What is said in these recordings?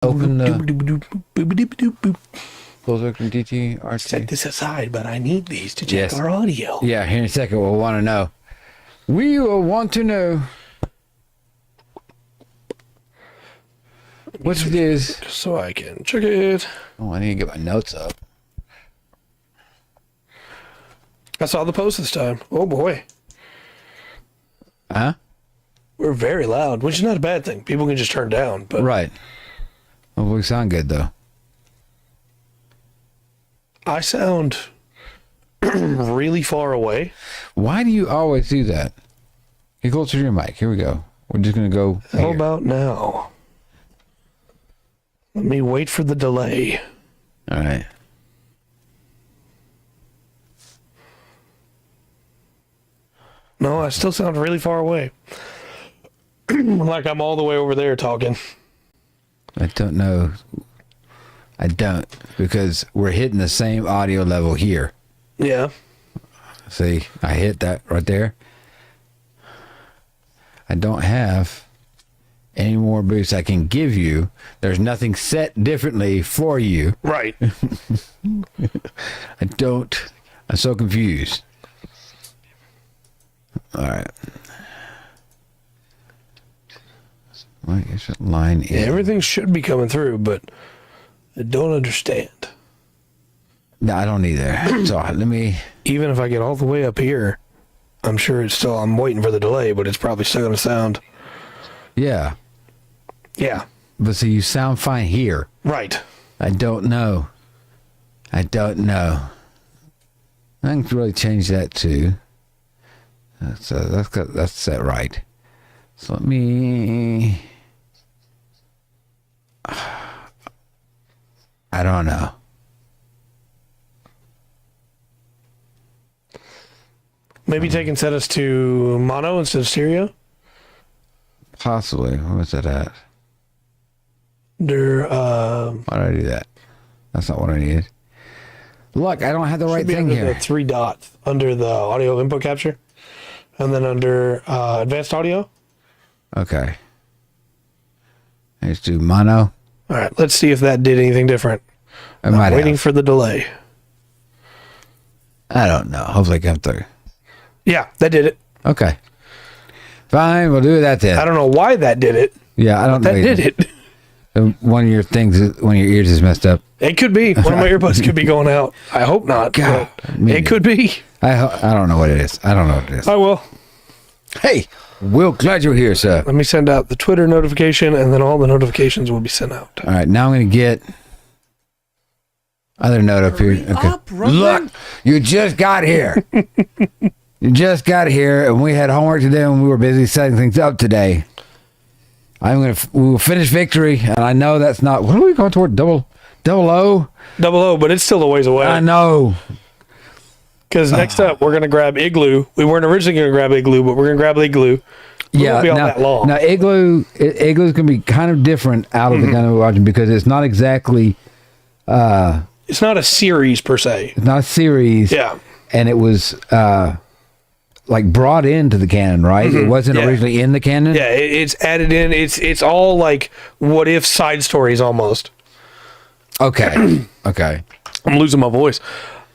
Open the close open TTRPG. Set this aside, but I need these to check Yes. our audio. Yeah, here in a second we'll want to know. We will want to know what it is. So I can check it. Oh, I need to get my notes up. I saw the post this time. Oh boy. Huh? We're very loud, which is not a bad thing. People can just turn down. But Right. Well, we sound good though. I sound really far away. Why do you always do that? Get closer to your mic. Here we go. We're just gonna go. How here. about now? Let me wait for the delay. All right. No, I still sound really far away. Like I'm all the way over there talking. I don't know. I don't, because we're hitting the same audio level here. Yeah. See, I hit that right there. I don't have any more boosts I can give you. There's nothing set differently for you. Right. I don't. I'm so confused. All right. Well, I guess line in. Yeah, everything should be coming through, but I don't understand. No, I don't either. So let me. Even if I get all the way up here, I'm sure it's still, I'm waiting for the delay, but it's probably still going to sound. Yeah. Yeah. But see, you sound fine here. Right. I don't know. I don't know. I can really change that too. That's set right. So let me. I don't know. Maybe take and set us to mono instead of stereo. Possibly. What's that at? Under, Why did I do that? That's not what I needed. Look, I don't have the right thing under here. the three dots under the audio input capture, and then under advanced audio. Okay. Let's do mono. All right, let's see if that did anything different. I might I'm waiting have. for the delay. I don't know. Hopefully it comes through. Yeah, that did it. Okay. Fine, we'll do that then. I don't know why that did it. Yeah, I don't know. That did it. One of your things, one of your ears is messed up. It could be. One of my earbuds could be going out. I hope not. God, but man. it could be. I don't know what it is. I don't know what it is. I will. Hey, Will, glad you're here, sir. Let me send out the Twitter notification, and then all the notifications will be sent out. All right, now I'm going to get other note up here. Okay. Look, you just got here. You just got here, and we had homework today, and we were busy setting things up today. We will finish victory, and I know that's not. What are we going toward? Double O? Double O, but it's still a ways away. I know. Because next up, we're going to grab Igloo. We weren't originally going to grab Igloo, but we're going to grab Igloo. It won't be all that long. Now Igloo's going to be kind of different out of the kind of watching because it's not exactly. It's not a series per se. It's not a series. Yeah. And it was like brought into the canon, right? It wasn't originally in the canon. Yeah, it's added in. It's all like what if side stories almost. Okay. Okay. I'm losing my voice.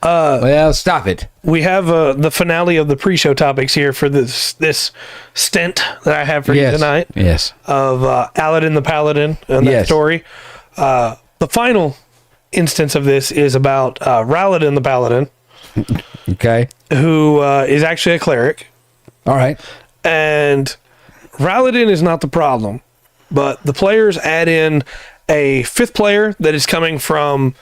Well, stop it. We have the finale of the pre-show topics here for this stint that I have for you tonight. Yes. Of Aladdin the Paladin and that story. The final instance of this is about Raladin the Paladin. Okay. Who is actually a cleric. All right. And Raladin is not the problem, but the players add in a fifth player that is coming from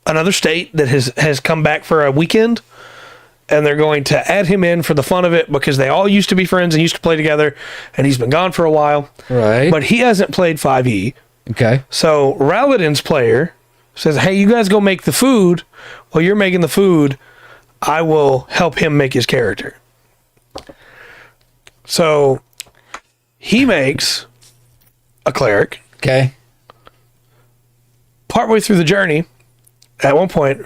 another state that has come back for a weekend, and they're going to add him in for the fun of it because they all used to be friends and used to play together, and he's been gone for a while. Right. But he hasn't played 5e. Okay. So Raladin's player says, hey, you guys go make the food. While you're making the food, I will help him make his character. So he makes a cleric. Okay. Partway through the journey, at one point,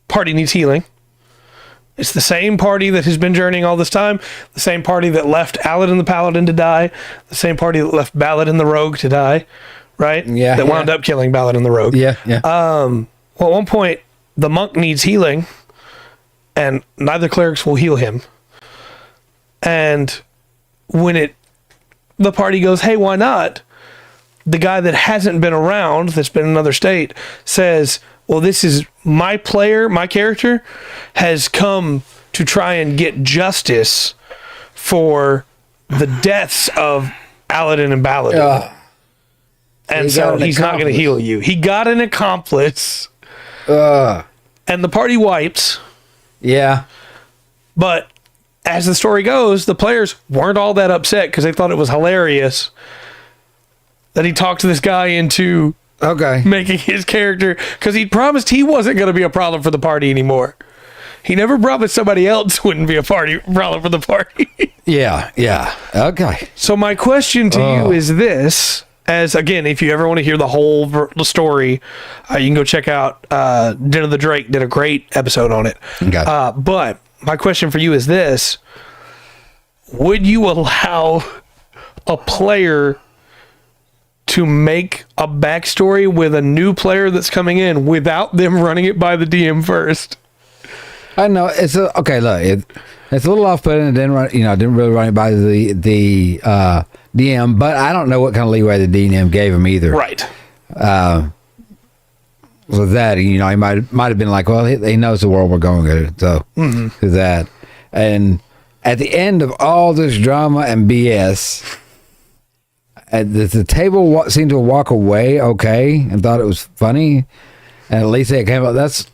party needs healing. It's the same party that has been journeying all this time, the same party that left Aladdin the Paladin to die, the same party that left Baladin the Rogue to die, right? Yeah. That wound up killing Baladin the Rogue. Yeah, yeah. Well, at one point, the monk needs healing, and neither clerics will heal him. And when the party goes, hey, why not? The guy that hasn't been around, that's been in another state, says, well, this is my character has come to try and get justice for the deaths of Aladdin and Baladin. And so he's not going to heal you. He got an accomplice. And the party wipes. Yeah. But as the story goes, the players weren't all that upset because they thought it was hilarious that he talked to this guy into making his character, because he promised he wasn't going to be a problem for the party anymore. He never promised somebody else wouldn't be a problem for the party. Yeah, yeah. Okay. So my question to you is this, as again, if you ever want to hear the whole story, you can go check out Den of the Drake did a great episode on it. Okay. But my question for you is this: would you allow a player to make a backstory with a new player that's coming in without them running it by the DM first? I know it's okay. Look, it's a little off-putting. It didn't really run it by the DM, but I don't know what kind of leeway the DM gave him either. Right. With that, he might have been like, well, he knows the world we're going to, so to that. And at the end of all this drama and BS, the table seemed to walk away and thought it was funny, and at least they came up. That's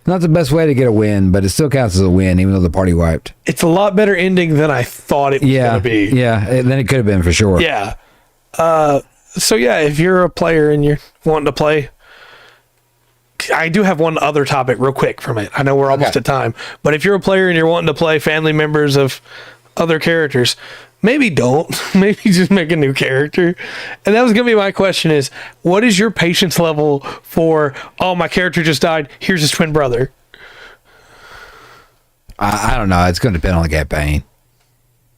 not the best way to get a win, but it still counts as a win, even though the party wiped. It's a lot better ending than I thought it was going to be. Yeah, then it could have been for sure. Yeah. So yeah, if you're a player and you're wanting to play, I do have one other topic real quick from it. I know we're almost at time, but if you're a player and you're wanting to play family members of other characters, maybe don't. Maybe just make a new character. And that was going to be my question is, what is your patience level for, oh, my character just died, here's his twin brother? I don't know. It's going to depend on the campaign.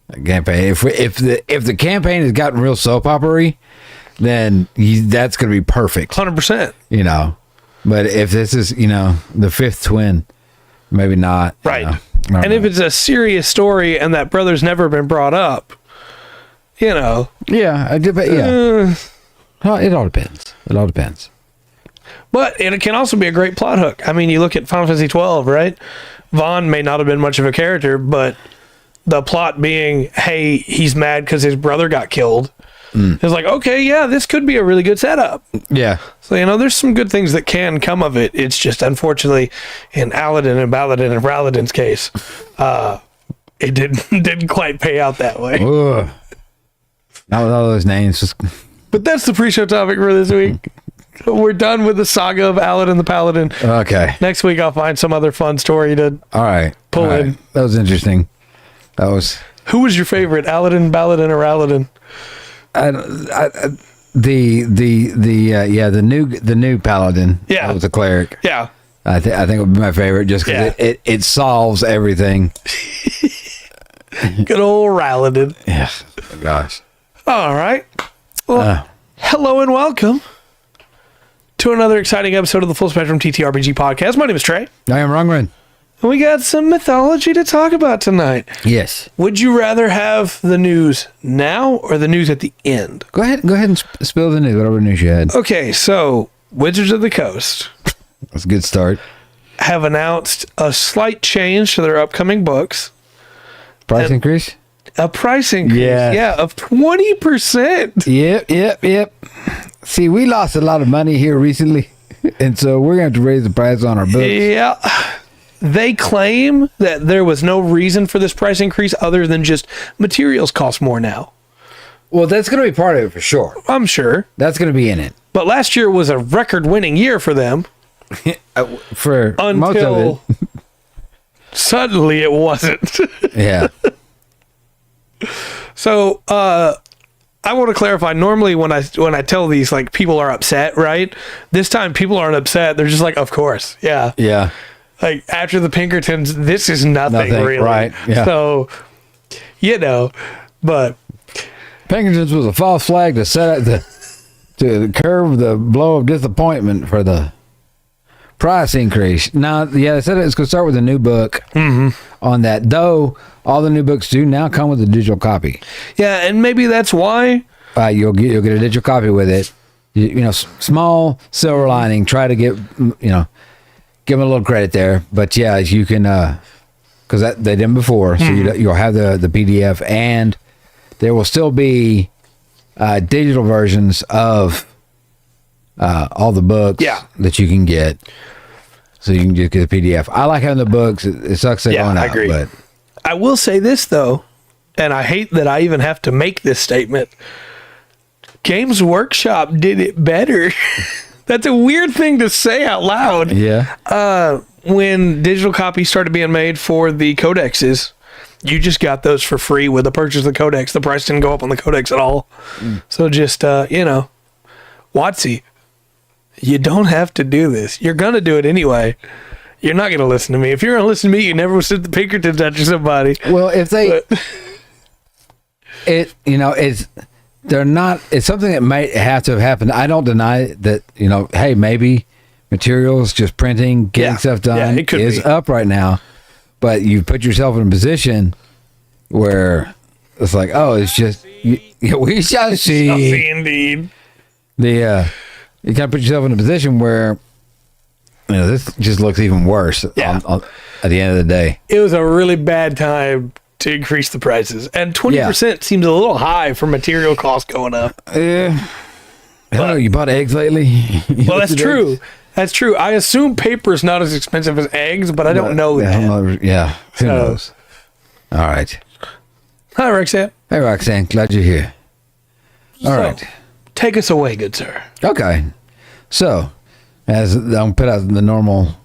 If the campaign has gotten real soap opera-y, then that's going to be perfect. 100%. But if this is, the fifth twin, maybe not. Right. And if it's a serious story and that brother's never been brought up, Yeah, it all depends. It all depends. But it can also be a great plot hook. I mean, you look at Final Fantasy 12, right? Vaughn may not have been much of a character, but the plot being, hey, he's mad because his brother got killed. It's like, okay, yeah, this could be a really good setup. Yeah. So, there's some good things that can come of it. It's just, unfortunately, in Aladdin and Baladin and Raladin's case, it didn't quite pay out that way. Ugh. Not with all those names. But that's the pre-show topic for this week. We're done with the saga of Aladdin the Paladin. Okay. Next week, I'll find some other fun story to pull in. That was interesting. Who was your favorite, Aladdin, Baladin, or Raladin? The new paladin. Yeah, that was a cleric. Yeah, I think it would be my favorite just because it solves everything. Good old Raladin. Yeah, gosh. All right. Well, hello and welcome to another exciting episode of the Full Spectrum TTRPG podcast. My name is Trey. I am Rungren. And we got some mythology to talk about tonight. Yes. Would you rather have the news now or the news at the end? Go ahead and spill the news, whatever news you had. Okay, so Wizards of the Coast. That's a good start. Have announced a slight change to their upcoming books. Price increase? A price increase. Yeah, of 20%. Yep. See, we lost a lot of money here recently, and so we're going to have to raise the price on our books. Yeah. They claim that there was no reason for this price increase other than just materials cost more now. Well, that's going to be part of it for sure. I'm sure. That's going to be in it. But last year was a record-winning year for them. For most of it. Suddenly it wasn't. Yeah. So, I want to clarify. Normally when I tell these, like, people are upset, right? This time people aren't upset. They're just like, of course. Yeah. Yeah. Like after the Pinkertons, this is nothing really. Right? Yeah. So, but Pinkertons was a false flag to set to curb the blow of disappointment for the price increase. Now, yeah, they said it's going to start with a new book on that. Though all the new books do now come with a digital copy. Yeah, and maybe that's why you'll get a digital copy with it. Small silver lining. Try to get give them a little credit there. But yeah, you can because they did them before, so you'll have the PDF, and there will still be digital versions of all the books that you can get. So you can just get the PDF. I like having the books. It sucks they're going out. I agree. But I will say this, though, and I hate that I even have to make this statement. Games Workshop did it better. That's a weird thing to say out loud. Yeah. When digital copies started being made for the codexes, you just got those for free with the purchase of the codex. The price didn't go up on the codex at all. So just, WotC, you don't have to do this. You're going to do it anyway. You're not going to listen to me. If you're going to listen to me, you never sent the Pinkertons after somebody. Well, if they... they're not... It's something that might have to have happened. I don't deny that, hey, maybe materials, just printing, getting stuff done is up right now. But you put yourself in a position where it's like, oh, it's just... we shall see. Shall see indeed. You kind of put yourself in a position where this just looks even worse at the end of the day. It was a really bad time to increase the prices, and 20% seems a little high for material costs going up. I don't know, you bought eggs lately? Well, that's true. Eggs? That's true. I assume paper is not as expensive as eggs, but I don't know that. Who knows? All right. Hi, Roxanne. Hey, Roxanne. Glad you're here. All right. Take us away, good sir. Okay. So, as I'll put out the normal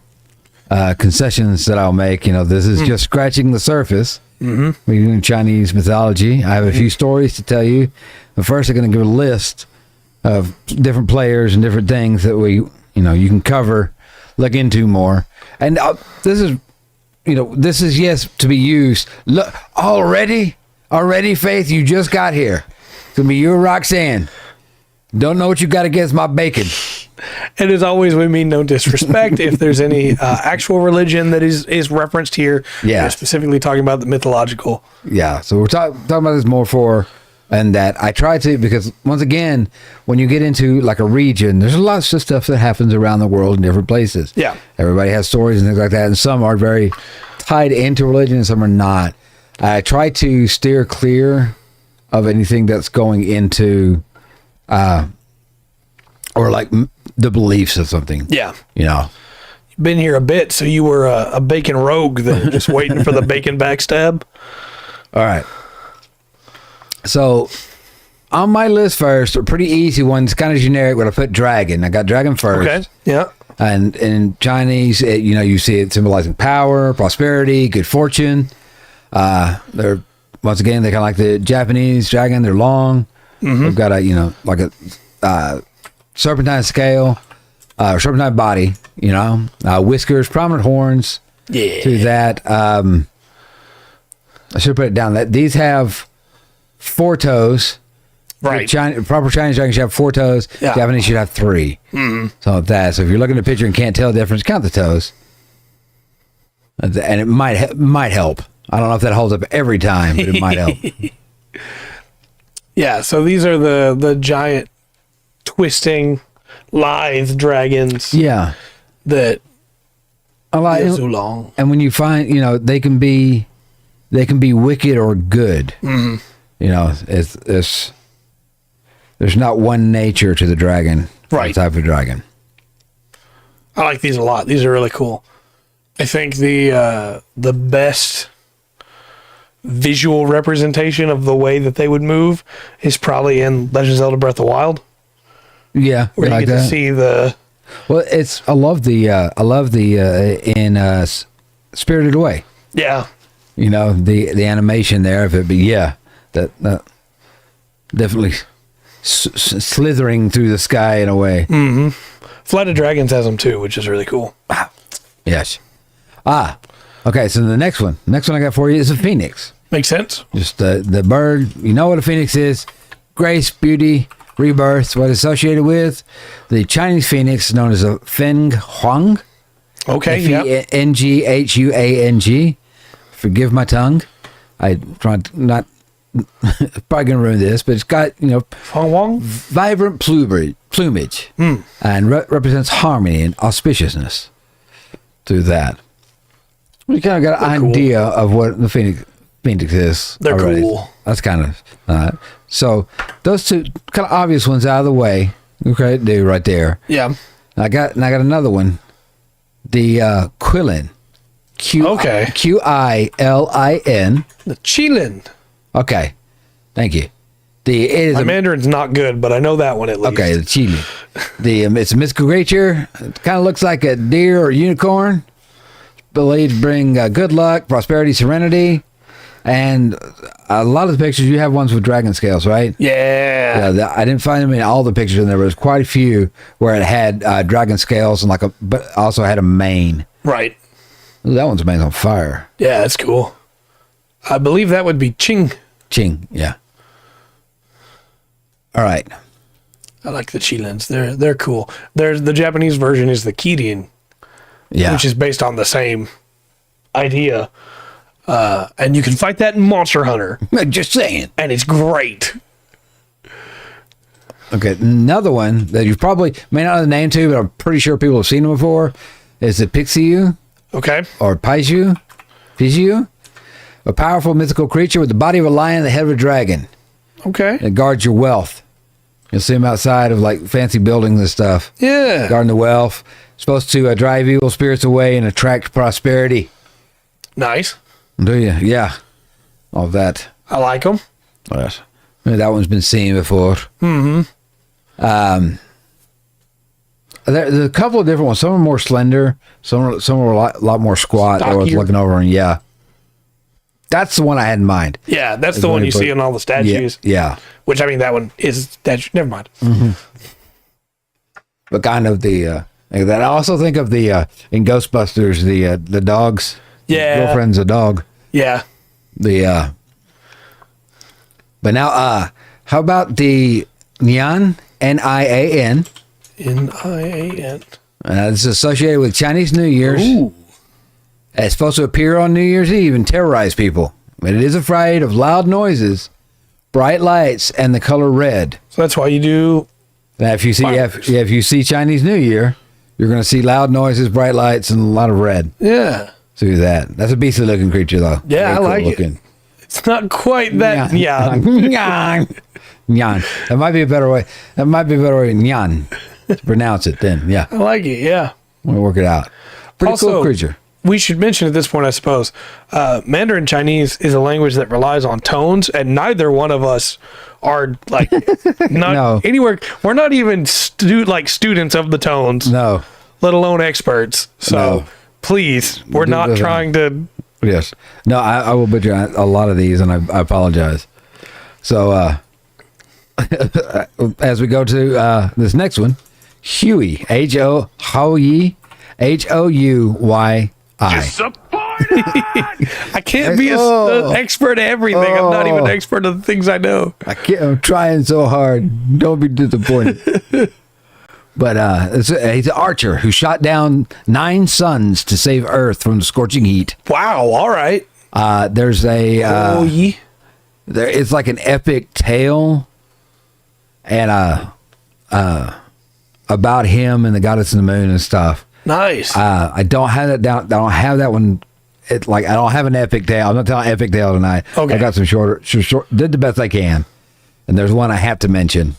concessions that I'll make, this is just scratching the surface. We're doing Chinese mythology. I have a few stories to tell you. But first, I'm going to give a list of different players and different things that you can cover, look into more. And this is yes to be used. Look, already, Faith, you just got here. It's going to be you and Roxanne. Don't know what you got against my bacon. And as always, we mean no disrespect. If there's any actual religion that is referenced here, we're specifically talking about the mythological. Yeah, so we're talking about this more for, and that I try to, because once again, when you get into like a region, there's lots of stuff that happens around the world in different places. Yeah. Everybody has stories and things like that, and some are very tied into religion and some are not. I try to steer clear of anything that's going into... or like the beliefs of something. Yeah. You've been here a bit, so you were a bacon rogue then, just waiting for the bacon backstab. All right. So on my list first, a pretty easy one. It's kind of generic, but I put dragon. I got dragon first. Okay. Yeah. And in Chinese, you see it symbolizing power, prosperity, good fortune. They're once again, they kind of like the Japanese dragon. They're long. They've got a serpentine scale, serpentine body. Whiskers, prominent horns. Yeah. To that, I should put it down. That these have 4 toes. Right. Proper Chinese dragons should have 4 toes. Yeah. Japanese should have 3. So if you're looking at a picture and can't tell the difference, count the toes, and it might help. I don't know if that holds up every time, but it might help. Yeah, so these are the giant twisting lithe dragons. Yeah. That a lot so long. And when you find, they can be wicked or good. It's there's not one nature to the dragon. Right. Type of dragon. I like these a lot. These are really cool. I think the best visual representation of the way that they would move is probably in Legend of Zelda Breath of the Wild. Yeah, where you get to see the. Well, I love the in Spirited Away. Yeah. The animation there of it, but yeah, that definitely slithering through the sky in a way. Flight of Dragons has them too, which is really cool. Yes. Okay, so the next one I got for you is a phoenix. Makes sense. Just the bird. You know what a phoenix is? Grace, beauty, rebirth. What it's associated with? The Chinese phoenix, known as a Feng Huang. Okay, yeah. Fenghuang. Forgive my tongue. I try to not. Probably gonna ruin this, but it's got Feng Wang? vibrant plumage, and represents harmony and auspiciousness. Through that, we kind of got an idea of what the phoenix is. They're already. cool. That's kind of so. Those two kind of obvious ones out of the way. Okay, do right there. Yeah. I got another one. The Quilin. Qilin. The Qilin. Okay, thank you. My Mandarin's not good, but I know that one at least. Okay, the Chile. It's a mystical creature. It kind of looks like a deer or unicorn. It's believed to bring good luck, prosperity, serenity, and a lot of the pictures you have ones with dragon scales, right? Yeah. I didn't find them in all the pictures, and there was quite a few where it had dragon scales and but also had a mane. Right. Ooh, that one's made on fire. Yeah, that's cool. I believe that would be Ching. Ching, yeah. All right. I like the Qilins. They're cool. There's the Japanese version is the Kirin, which is based on the same idea. And you can fight that in Monster Hunter. Just saying. And it's great. Okay, another one that you probably may not have the name to, but I'm pretty sure people have seen them before, is the Pixiu. Okay. Or Paiju. A powerful mythical creature with the body of a lion and the head of a dragon. Okay. It guards your wealth. You'll see them outside of fancy buildings and stuff. Yeah. Guarding the wealth. Supposed to drive evil spirits away and attract prosperity. Nice. Do you? Yeah. All that. I like them. Yes. Maybe that one's been seen before. Mm-hmm. There's a couple of different ones. Some are more slender. Some are a lot more squat. I was looking over and that's the one I had in mind. Yeah, that's the one you see in all the statues. Yeah. Which, I mean, that one is statue. Never mind. Mm-hmm. But kind of that I also think of in Ghostbusters, the dogs. Yeah. The girlfriend's a dog. Yeah. But now, how about the Nian, Nian? Nian. It's associated with Chinese New Year's. Ooh. It's supposed to appear on New Year's Eve and terrorize people. But it is afraid of loud noises, bright lights, and the color red. So that's why you do. Now, if you see Chinese New Year, you're going to see loud noises, bright lights, and a lot of red. Yeah. See that. That's a beastly looking creature, though. Yeah, I like it. It's not quite that. Yeah. Nyan. Nyan. That might be a better way. Nyan. To pronounce it then. Yeah. I like it. Yeah. We'll work it out. Pretty cool creature. We should mention at this point, I suppose, Mandarin Chinese is a language that relies on tones, and neither one of us are anywhere. We're not even students of the tones. No. Let alone experts. So please, we're not trying to. Yes. No, I will butcher a lot of these, and I apologize. So, as we go to this next one, Huey, Houyi, Houyi. I can't be an expert at everything. I'm not even an expert at the things I know. I'm trying so hard. Don't be disappointed. But he's an archer who shot down 9 suns to save Earth from the scorching heat. Wow! All right. There's it's like an epic tale, and about him and the goddess of the moon and stuff. Nice. I don't have that down. I don't have that one. I don't have an epic tale. I'm not telling epic tale tonight. Okay. I got some short. Did the best I can, and there's one I have to mention.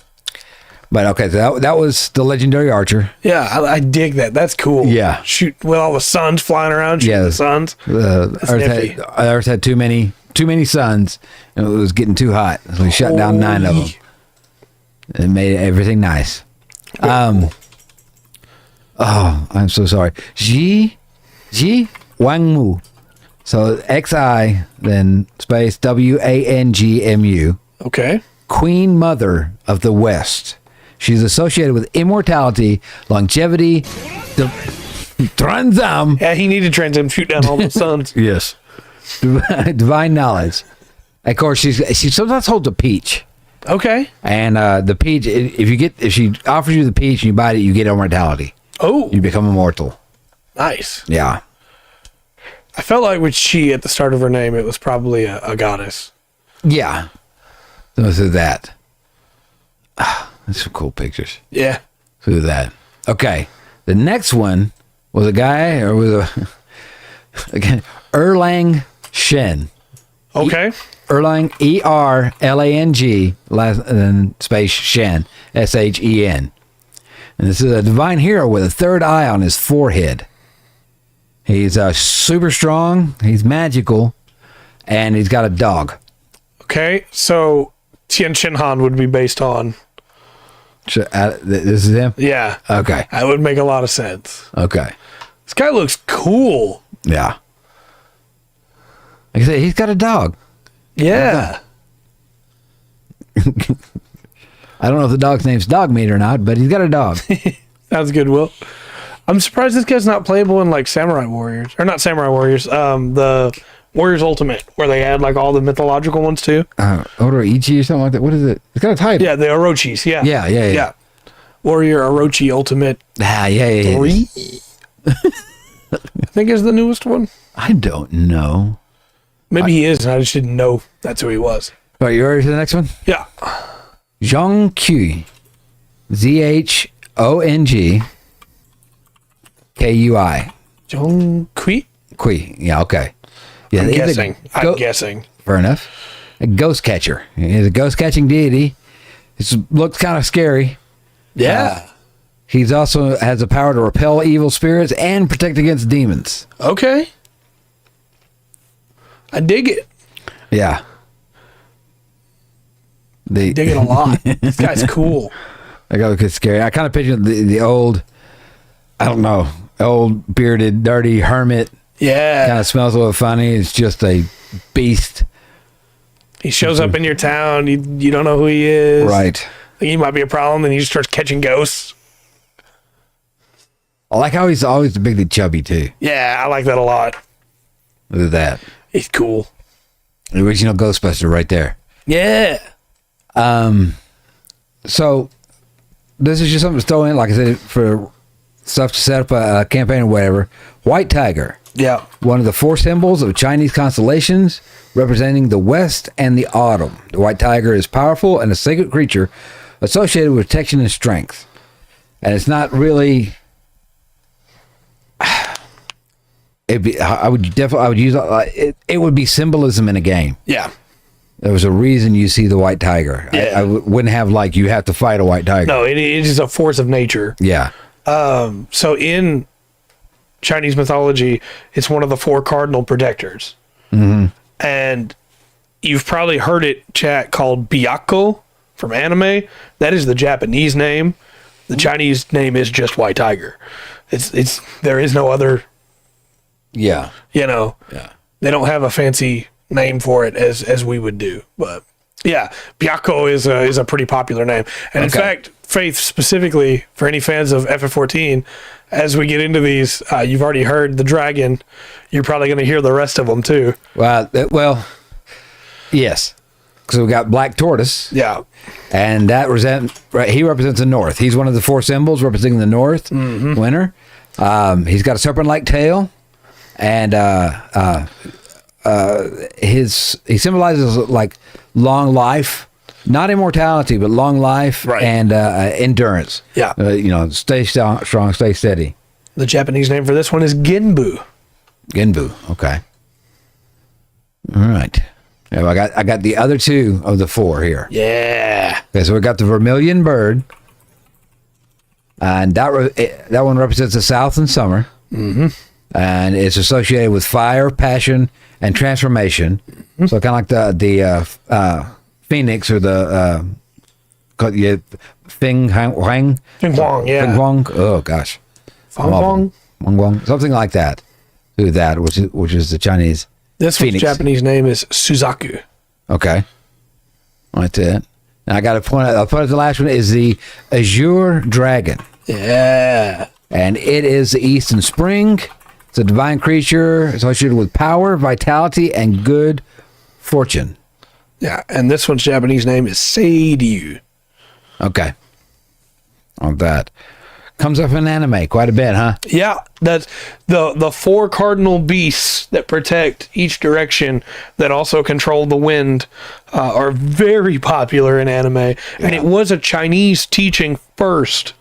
But okay, so that was the legendary archer. Yeah, I dig that. That's cool. Yeah, shoot with all the suns flying around. Shooting the suns. Earth had too many suns, and it was getting too hot. So we shut down 9 of them. It made everything nice. Oh, I'm so sorry. Ji Wangmu. So XI, then space WANGMU. Okay. Queen Mother of the West. She's associated with immortality, longevity, Transam. Yeah, he needed Transam shoot down all the suns. Yes. Divine knowledge. Of course, she sometimes holds a peach. Okay. And the peach, if she offers you the peach and you bite it, you get immortality. Oh. You become immortal. Nice. Yeah. I felt like with she at the start of her name, it was probably a goddess. Yeah. So that. That's some cool pictures. Yeah. So that. Okay. The next one was a guy, or was again, Erlang Shen. Okay. Erlang, E-R-L-A-N-G, space Shen, S-H-E-N. And this is a divine hero with a third eye on his forehead. He's super strong, he's magical, and he's got a dog. Okay, so Tian Shin Han would be based on... This is him? Yeah. Okay. That would make a lot of sense. Okay. This guy looks cool. Yeah. Like I said, he's got a dog. Yeah. I don't know if the dog's name's Dog Meat or not, but he's got a dog. Sounds good, Will. I'm surprised this guy's not playable in like Samurai Warriors. Or not Samurai Warriors, the Warriors Ultimate, where they had like all the mythological ones too. Oroichi or something like that. What is it? It's got a title. Yeah, the Orochis, yeah. Yeah. Warrior Orochi Ultimate Yeah. 3. I think is the newest one. I don't know. Maybe he is, and I just didn't know that's who he was. All right, you ready for the next one? Yeah. Zhong Qi. Z-H-O-N-G-K-U-I. Zhong Kui? Kui. Yeah, okay. Yeah, I'm he's guessing. I'm guessing. Fair enough. A ghost catcher. He's a ghost catching deity. He looks kind of scary. Yeah. He's also has the power to repel evil spirits and protect against demons. Okay. I dig it. Yeah. Dig it a lot. This guy's cool. I got look scary. I kind of picture the old, I don't know, old bearded, dirty hermit. Yeah. Kind of smells a little funny. It's just a beast. He shows up in your town. You don't know who he is. Right. Think he might be a problem, and he just starts catching ghosts. I like how he's always bigly chubby too. Yeah, I like that a lot. Look at that. He's cool. The original Ghostbuster right there. Yeah. So this is just something to throw in, like I said, for stuff to set up a campaign or whatever. White Tiger. Yeah. One of the 4 symbols of Chinese constellations, representing the West and the autumn. The White Tiger is powerful and a sacred creature associated with protection and strength. And it's not really... I would use it would be symbolism in a game. Yeah. There was a reason you see the white tiger. Yeah. I wouldn't have like you have to fight a white tiger. No, it is a force of nature. Yeah. So in Chinese mythology, it's one of the 4 cardinal protectors. Mm-hmm. And you've probably heard it, chat, called Byakko from anime. That is the Japanese name. The Chinese name is just White Tiger. It's there is no other. Yeah. Yeah. They don't have a fancy name for it as we would do. But yeah, Byakko is a pretty popular name. And in fact, Faith, specifically for any fans of FF14, as we get into these, you've already heard the dragon. You're probably going to hear the rest of them too. Well, yes. So we got Black Tortoise. Yeah. And that he represents the North. He's one of the 4 symbols representing the North, winter. He's got a serpent-like tail. And he symbolizes like long life, not immortality, but long life and endurance. Yeah. Stay strong, stay steady. The Japanese name for this one is Genbu. Genbu. Okay. All right. Yeah, I got the other 2 of the 4 here. Yeah. Okay, so we got the vermilion bird, and that one represents the South and summer. Mm-hmm. And it's associated with fire, passion, and transformation. Mm-hmm. So kind of like the phoenix or the Feng Huang. Feng Huang, yeah. Feng Huang. Oh gosh. Feng Huang. Something like that. Do that, which is the Chinese. This one's Japanese name is Suzaku. Okay. That's it. Now I got to point out. I'll put it the last one is the Azure Dragon. Yeah. And it is the Eastern Spring. It's a divine creature associated with power, vitality, and good fortune. Yeah, and this one's Japanese name is Seiryu. Okay. On that. Comes up in anime quite a bit, huh? Yeah, that's the 4 cardinal beasts that protect each direction that also control the wind are very popular in anime. Yeah. And it was a Chinese teaching first,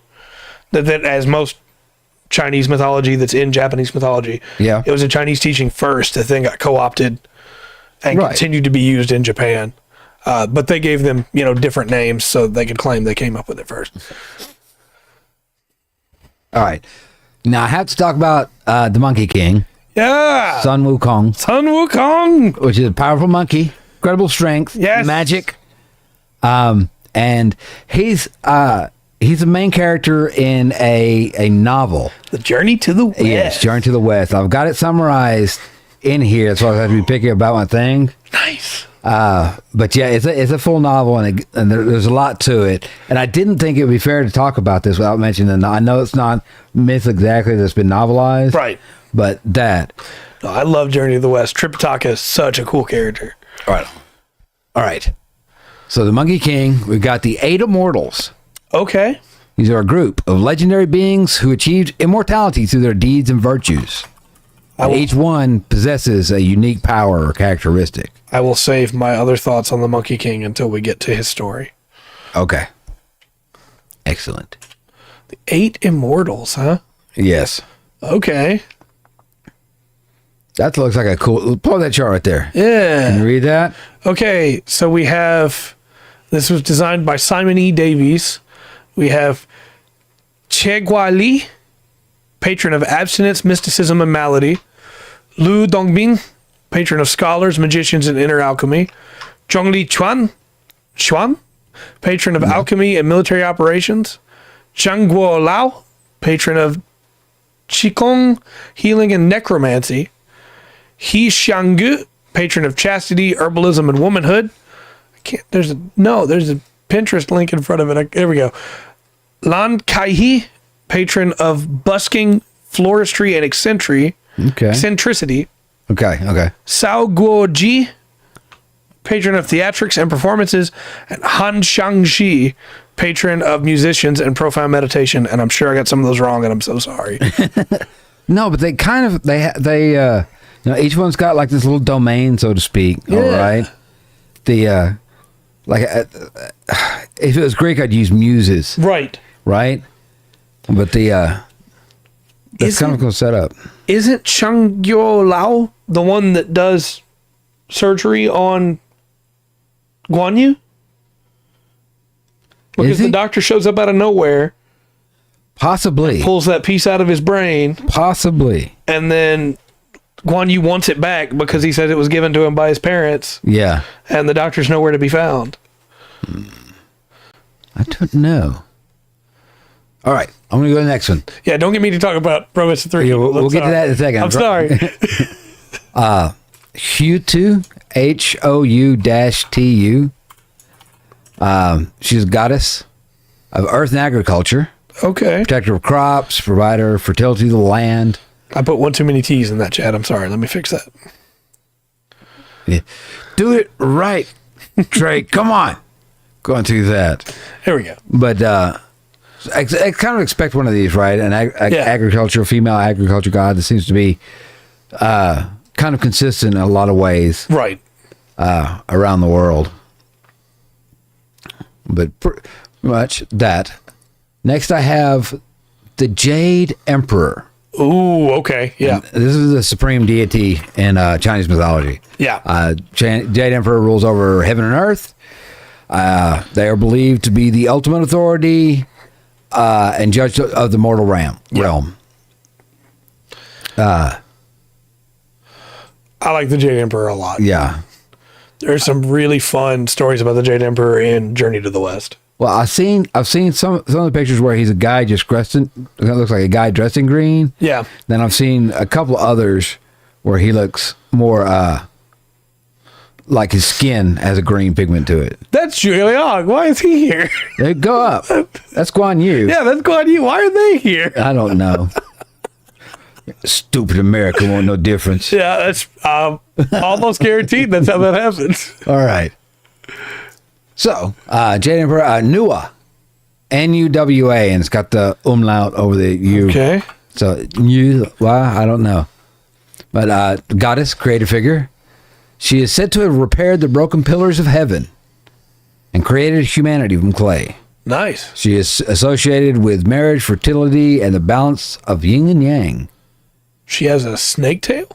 that as most Chinese mythology that's in Japanese mythology. Yeah. It was a Chinese teaching first. The thing got co-opted and continued to be used in Japan. But they gave them, different names so they could claim they came up with it first. All right. Now I have to talk about the Monkey King. Yeah. Sun Wukong. Sun Wukong. Which is a powerful monkey, incredible strength, magic. And he's the main character in a novel. The Journey to the West. Yes, Journey to the West. I've got it summarized in here, so I have to be picky about my thing. Nice. But yeah, it's a full novel, and there's a lot to it. And I didn't think it would be fair to talk about this without mentioning I know it's not myth exactly that's been novelized. Right. But that. No, I love Journey to the West. Tripitaka is such a cool character. All right. So the Monkey King, we've got the 8 Immortals. Okay. These are a group of legendary beings who achieved immortality through their deeds and virtues. Each one possesses a unique power or characteristic. I will save my other thoughts on the Monkey King until we get to his story. Okay. Excellent. The 8 Immortals, huh? Yes. Okay. That looks like a cool... Pull that chart right there. Yeah. Can you read that? Okay, so we have... This was designed by Simon E. Davies. We have Che Guai, patron of abstinence, mysticism, and malady. Lu Dongbing, patron of scholars, magicians, and inner alchemy. Zhongli Chuan, patron of alchemy and military operations. Zhang Guo Lao, patron of Qigong, healing, and necromancy. He Xianggu, patron of chastity, herbalism, and womanhood. There's a Pinterest link in front of it. There we go. Lan Kaihi, patron of busking, floristry, and eccentricity. Okay. Sao Guoji, patron of theatrics and performances, and Han Shangxi, patron of musicians and profound meditation. And I'm sure I got some of those wrong, and I'm so sorry. No, but they kind of each one's got like this little domain, so to speak. Yeah. All right. The if it was Greek, I'd use muses. Right. But that's kind of cool setup. Isn't Changgyo Lao the one that does surgery on Guan Yu? Because the doctor shows up out of nowhere. Possibly. Pulls that piece out of his brain. Possibly. And then Guan Yu wants it back because he said it was given to him by his parents. Yeah. And the doctor's nowhere to be found. I don't know. All right. I'm going to go to the next one. Yeah, don't get me to talk about Prohibition 3. Yeah, we'll get to that in a second. I'm sorry. Hutu, Hou-Tu. She's a goddess of earth and agriculture. Okay. Protector of crops, provider of fertility of the land. I put one too many T's in that chat. I'm sorry. Let me fix that. Yeah. Do it right, Trey. Come on. Going through that. There we go. But I kind of expect one of these, right? An female agriculture god that seems to be kind of consistent in a lot of ways. Right. Around the world. But pretty much that. Next I have the Jade Emperor. Ooh, okay. Yeah. And this is the supreme deity in Chinese mythology. Yeah. Jade Emperor rules over heaven and earth. They are believed to be the ultimate authority and judge of the mortal realm. I like the Jade Emperor a lot. Yeah. There's some really fun stories about the Jade Emperor in Journey to the West. Well, I've seen some of the pictures where he's a guy just dressed in, it looks like a guy dressed in green. Yeah. Then I've seen a couple others where he looks more like his skin has a green pigment to it. That's Julian. Why is he here? They go up. That's Guan Yu. Yeah, that's Guan Yu. Why are they here? I don't know. Stupid America won't know difference. Yeah, that's almost guaranteed that's how that happens. All right. So, Jade Emperor, Nuwa. N-U-W-A, and it's got the umlaut over the U. Okay. So, why? I don't know. But goddess, creative figure. She is said to have repaired the broken pillars of heaven and created humanity from clay. Nice. She is associated with marriage, fertility, and the balance of yin and yang. She has a snake tail?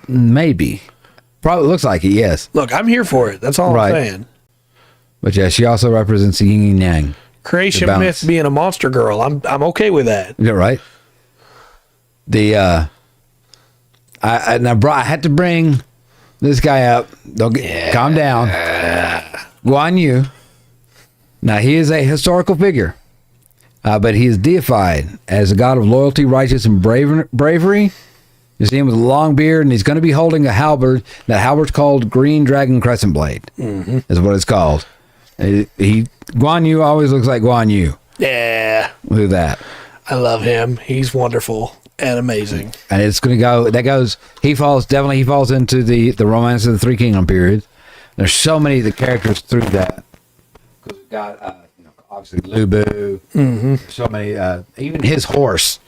Maybe. Probably looks like it, yes. Look, I'm here for it. That's all I'm saying. But yeah, she also represents the yin and yang. Creation myth being a monster girl. I'm okay with that. Yeah, right. I had to bring this guy up. Calm down. Guan Yu. Now he is a historical figure, but he is deified as a god of loyalty, righteousness, and bravery. You see him with a long beard, and he's going to be holding a halberd. That halberd's called Green Dragon Crescent Blade. Is what it's called. Guan Yu always looks like Guan Yu. Yeah. Look at that. I love him. He's wonderful and amazing. And it's going to go, he falls into the Romance of the Three Kingdom period. There's so many of the characters through that. Because we've got, obviously Lu Bu. So many, even his horse.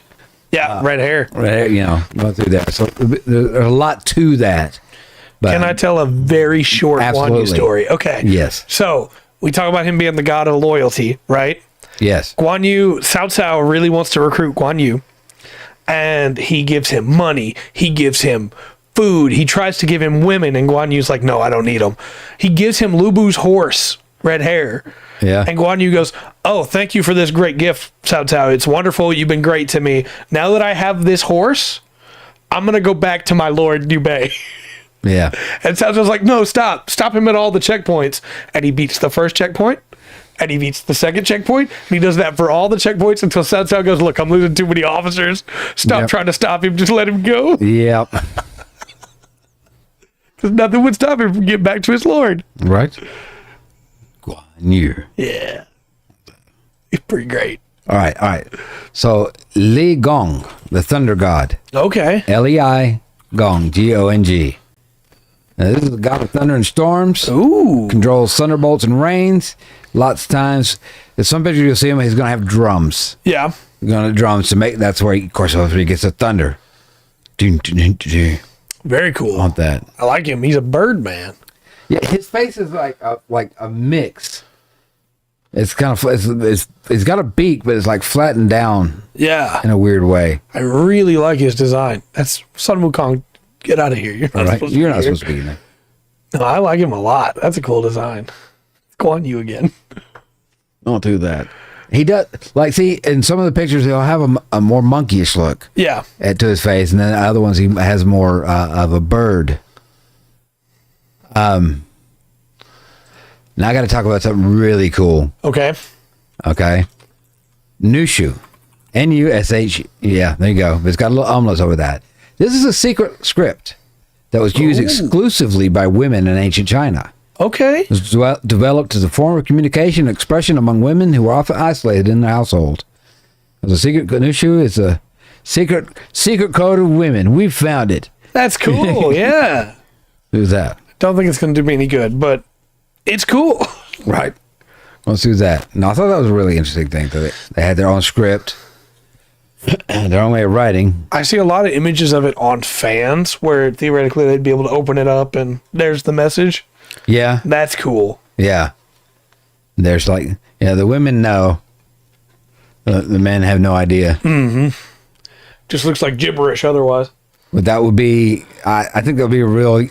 Yeah, red hair. Red hair, going through that. So there's a lot to that. But can I tell a very short Guan Yu story? Okay. Yes. So we talk about him being the god of loyalty, right? Yes. Guan Yu, Cao Cao really wants to recruit Guan Yu, and he gives him money. He gives him food. He tries to give him women, and Guan Yu's like, no, I don't need them. He gives him Lu Bu's horse, red hair. Yeah. And Guan Yu goes, oh, thank you for this great gift, Cao Cao. It's wonderful. You've been great to me. Now that I have this horse, I'm going to go back to my lord Liu Bei. Yeah. And Cao Cao's like, no, stop him at all the checkpoints. And he beats the first checkpoint, and he beats the second checkpoint, and he does that for all the checkpoints until Cao Cao goes, look, I'm losing too many officers. Stop trying to stop him. Just let him go. Yep. Because nothing would stop him from getting back to his lord. Right. Guan Yu. Yeah. He's pretty great. All right. So, Li Gong, the thunder god. Okay. Lei Gong, Gong. Now, this is the god of thunder and storms. Ooh. Controls thunderbolts and rains. Lots of times, in some pictures you'll see him, he's going to have drums. Yeah. Drums to make, that's where he gets the thunder. Very cool. I want that. I like him. He's a bird man. Yeah, his face is like a mix. It's kind of, it's got a beak, but it's like flattened down. Yeah. In a weird way. I really like his design. That's Sun Wukong. Get out of here. You're not supposed to be there. No, I like him a lot. That's a cool design. Guan Yu again. Don't do that. He does, like, see, in some of the pictures, he'll have a more monkeyish look. Yeah. To his face, and then other ones, he has more of a bird. Now I got to talk about something really cool. Okay. Nushu. N-U-S-H. Yeah, there you go. It's got a little omelets over that. This is a secret script that was used exclusively by women in ancient China. Okay. It was developed as a form of communication and expression among women who were often isolated in their household. As a secret, Nushu is a secret code of women. We found it. That's cool. Yeah. Who's that? Don't think it's going to do me any good, but it's cool. Right. Let's do that. No, I thought that was a really interesting thing. That they had their own script, their own way of writing. I see a lot of images of it on fans where theoretically they'd be able to open it up and there's the message. Yeah. That's cool. Yeah. There's like, the women know. The men have no idea. Mm-hmm. Just looks like gibberish otherwise. But that would be, I think that would be a real,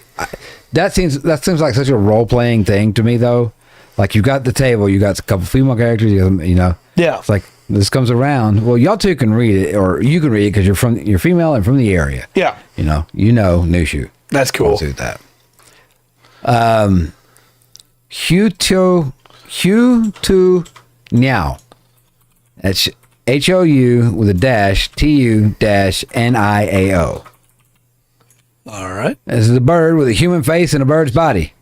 that seems like such a role-playing thing to me, though. Like, you got the table, you got a couple female characters, Yeah. It's like, this comes around. Well, y'all two can read it, or you can read it because you're female and from the area. Yeah. Nushu. That's cool. Let's do that. Hu Tu Niao. That's HOU with a dash TU dash NIAO. All right. This is a bird with a human face and a bird's body.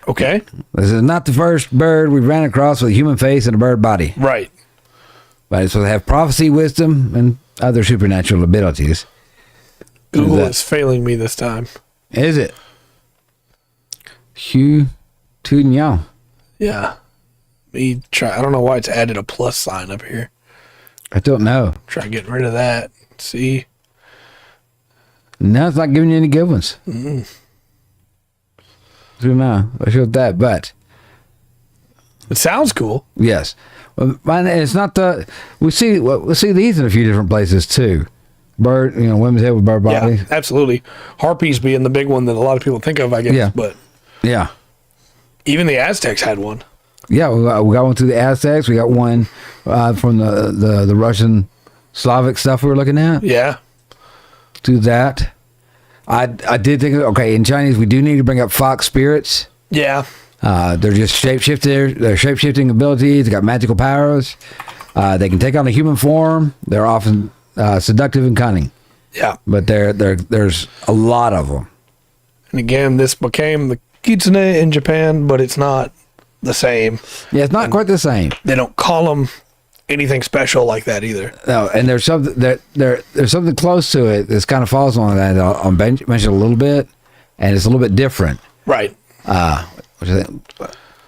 Okay. This is not the first bird we've ran across with a human face and a bird body. Right. But it's supposed to have prophecy, wisdom, and other supernatural abilities. Google is failing me this time. Is it? Hugh Tudnyao. Yeah. Me try. I don't know why it's added a plus sign up here. I don't know. Try getting rid of that. See. No, it's not giving you any good ones. Mm-hmm. So no, I showed that, but it sounds cool. Yes, well, it's not the. We see these in a few different places too. Bird, women's head with bird body. Yeah, absolutely. Harpies being the big one that a lot of people think of, I guess. Yeah. But yeah, even the Aztecs had one. Yeah, we got one through the Aztecs. We got one from the Russian Slavic stuff we were looking at. Yeah. Do that. I did think, okay, in Chinese, we do need to bring up fox spirits. Yeah. They're just shapeshifter. They're shapeshifting abilities. They got magical powers. They can take on a human form. They're often seductive and cunning. Yeah. But there's a lot of them. And again, this became the kitsune in Japan, but it's not the same. Yeah, it's not quite the same. They don't call them anything special like that either. No, and there's something there's something close to it that kind of falls on that. I'll mention a little bit, and it's a little bit different. Right. And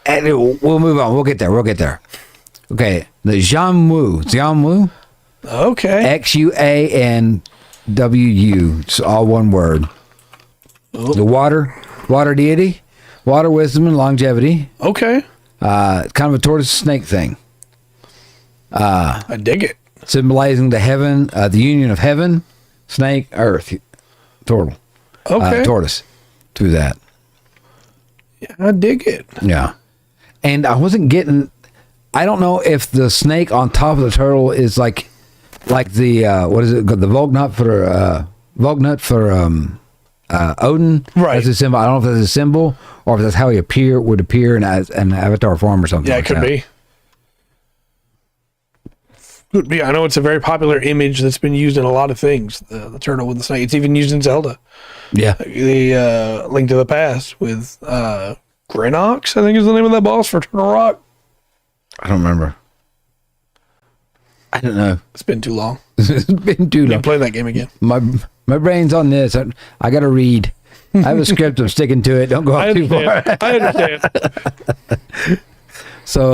we'll move on. We'll get there. Okay, the Xianwu. Okay. XUANWU. It's all one word. Oh. The water deity, water wisdom and longevity. Okay. Kind of a tortoise snake thing. I dig it. Symbolizing the union of heaven, snake, earth, turtle. Okay. Tortoise. Through that. Yeah, I dig it. Yeah. And I wasn't getting. I don't know if the snake on top of the turtle is like the what is it? The Vognut for Odin. Right. That's a symbol. I don't know if that's a symbol or if that's how he would appear in an avatar form or something. Yeah, like it could be. Could be. I know it's a very popular image that's been used in a lot of things. The turtle with the snake. It's even used in Zelda. Yeah. The Link to the Past with Greenox, I think is the name of that boss for Turtle Rock. I don't remember. I don't know. It's been too long. It's been too long. Play that game again. My brain's on this. I got to read. I have a script. I'm sticking to it. Don't go out too far. I understand. So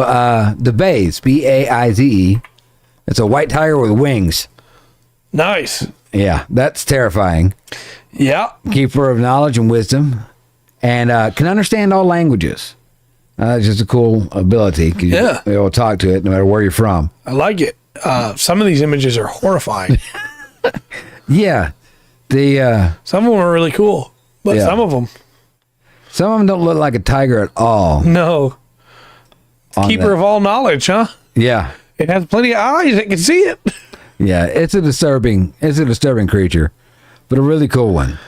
the Baize, Baize. It's a white tiger with wings. Nice. Yeah, that's terrifying. Yeah. Keeper of knowledge and wisdom, and can understand all languages. That's just a cool ability. Yeah. You'll talk to it no matter where you're from. I like it. Some of these images are horrifying. Yeah. Some of them are really cool, but Yeah. some of them don't look like a tiger at all. no. Keeper of all knowledge, huh? Yeah. It has plenty of eyes that can see it. Yeah, it's a disturbing creature, but a really cool one.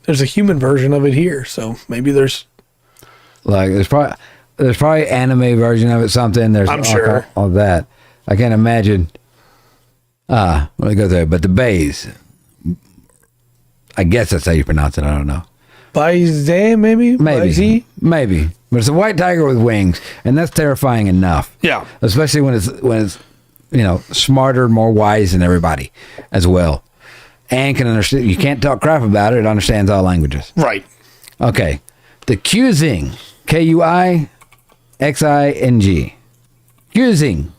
There's a human version of it here, so maybe there's probably anime version of it, something. There's I'm sure all that. I can't imagine. Let me go there. But the Baize, I guess that's how you pronounce it. I don't know. Baize, maybe? Maybe. But it's a white tiger with wings, and that's terrifying enough. Yeah. Especially when it's smarter, more wise than everybody as well. And can understand. You can't talk crap about it. It understands all languages. Right. Okay. The Kuixing. Kuixing. Kuixing.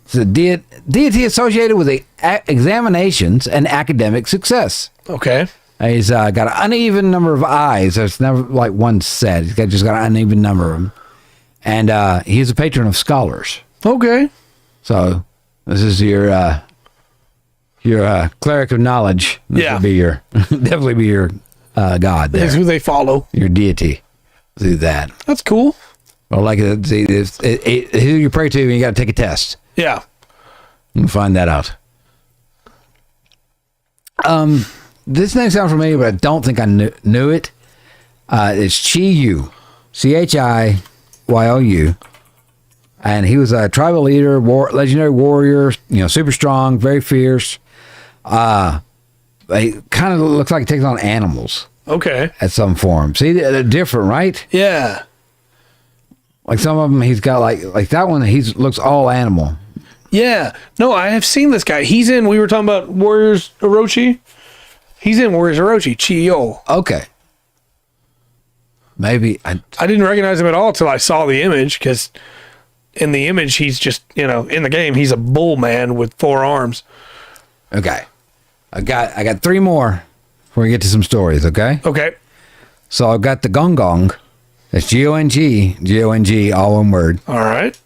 It's a deity associated with examinations and academic success. Okay. He's got an uneven number of eyes. There's never like one set. He's just got an uneven number of them. And he's a patron of scholars. Okay. So this is your cleric of knowledge. This would be definitely be your god there. That's who they follow. Your deity. Do that. That's cool. Well, like it's who you pray to, and you got to take a test. Yeah. And find that out. This name sounds familiar, but I don't think I knew it. It's Chiyu, Chiyu, and he was a tribal leader, legendary warrior. Super strong, very fierce. He kind of looks like he takes on animals. Okay. at some form. See, they're different, right? Yeah. Like some of them, he's got like that one. Looks all animal. Yeah. No, I have seen this guy. He's in. We were talking about Warriors Orochi. He's in Warriors Orochi. Chiyo. Okay. Maybe I didn't recognize him at all till I saw the image, because in the image he's just, in the game he's a bull man with 4 arms. Okay. I got 3 more before we get to some stories. Okay. Okay. So I've got the Gong Gong. It's G-O-N-G, all one word. All right.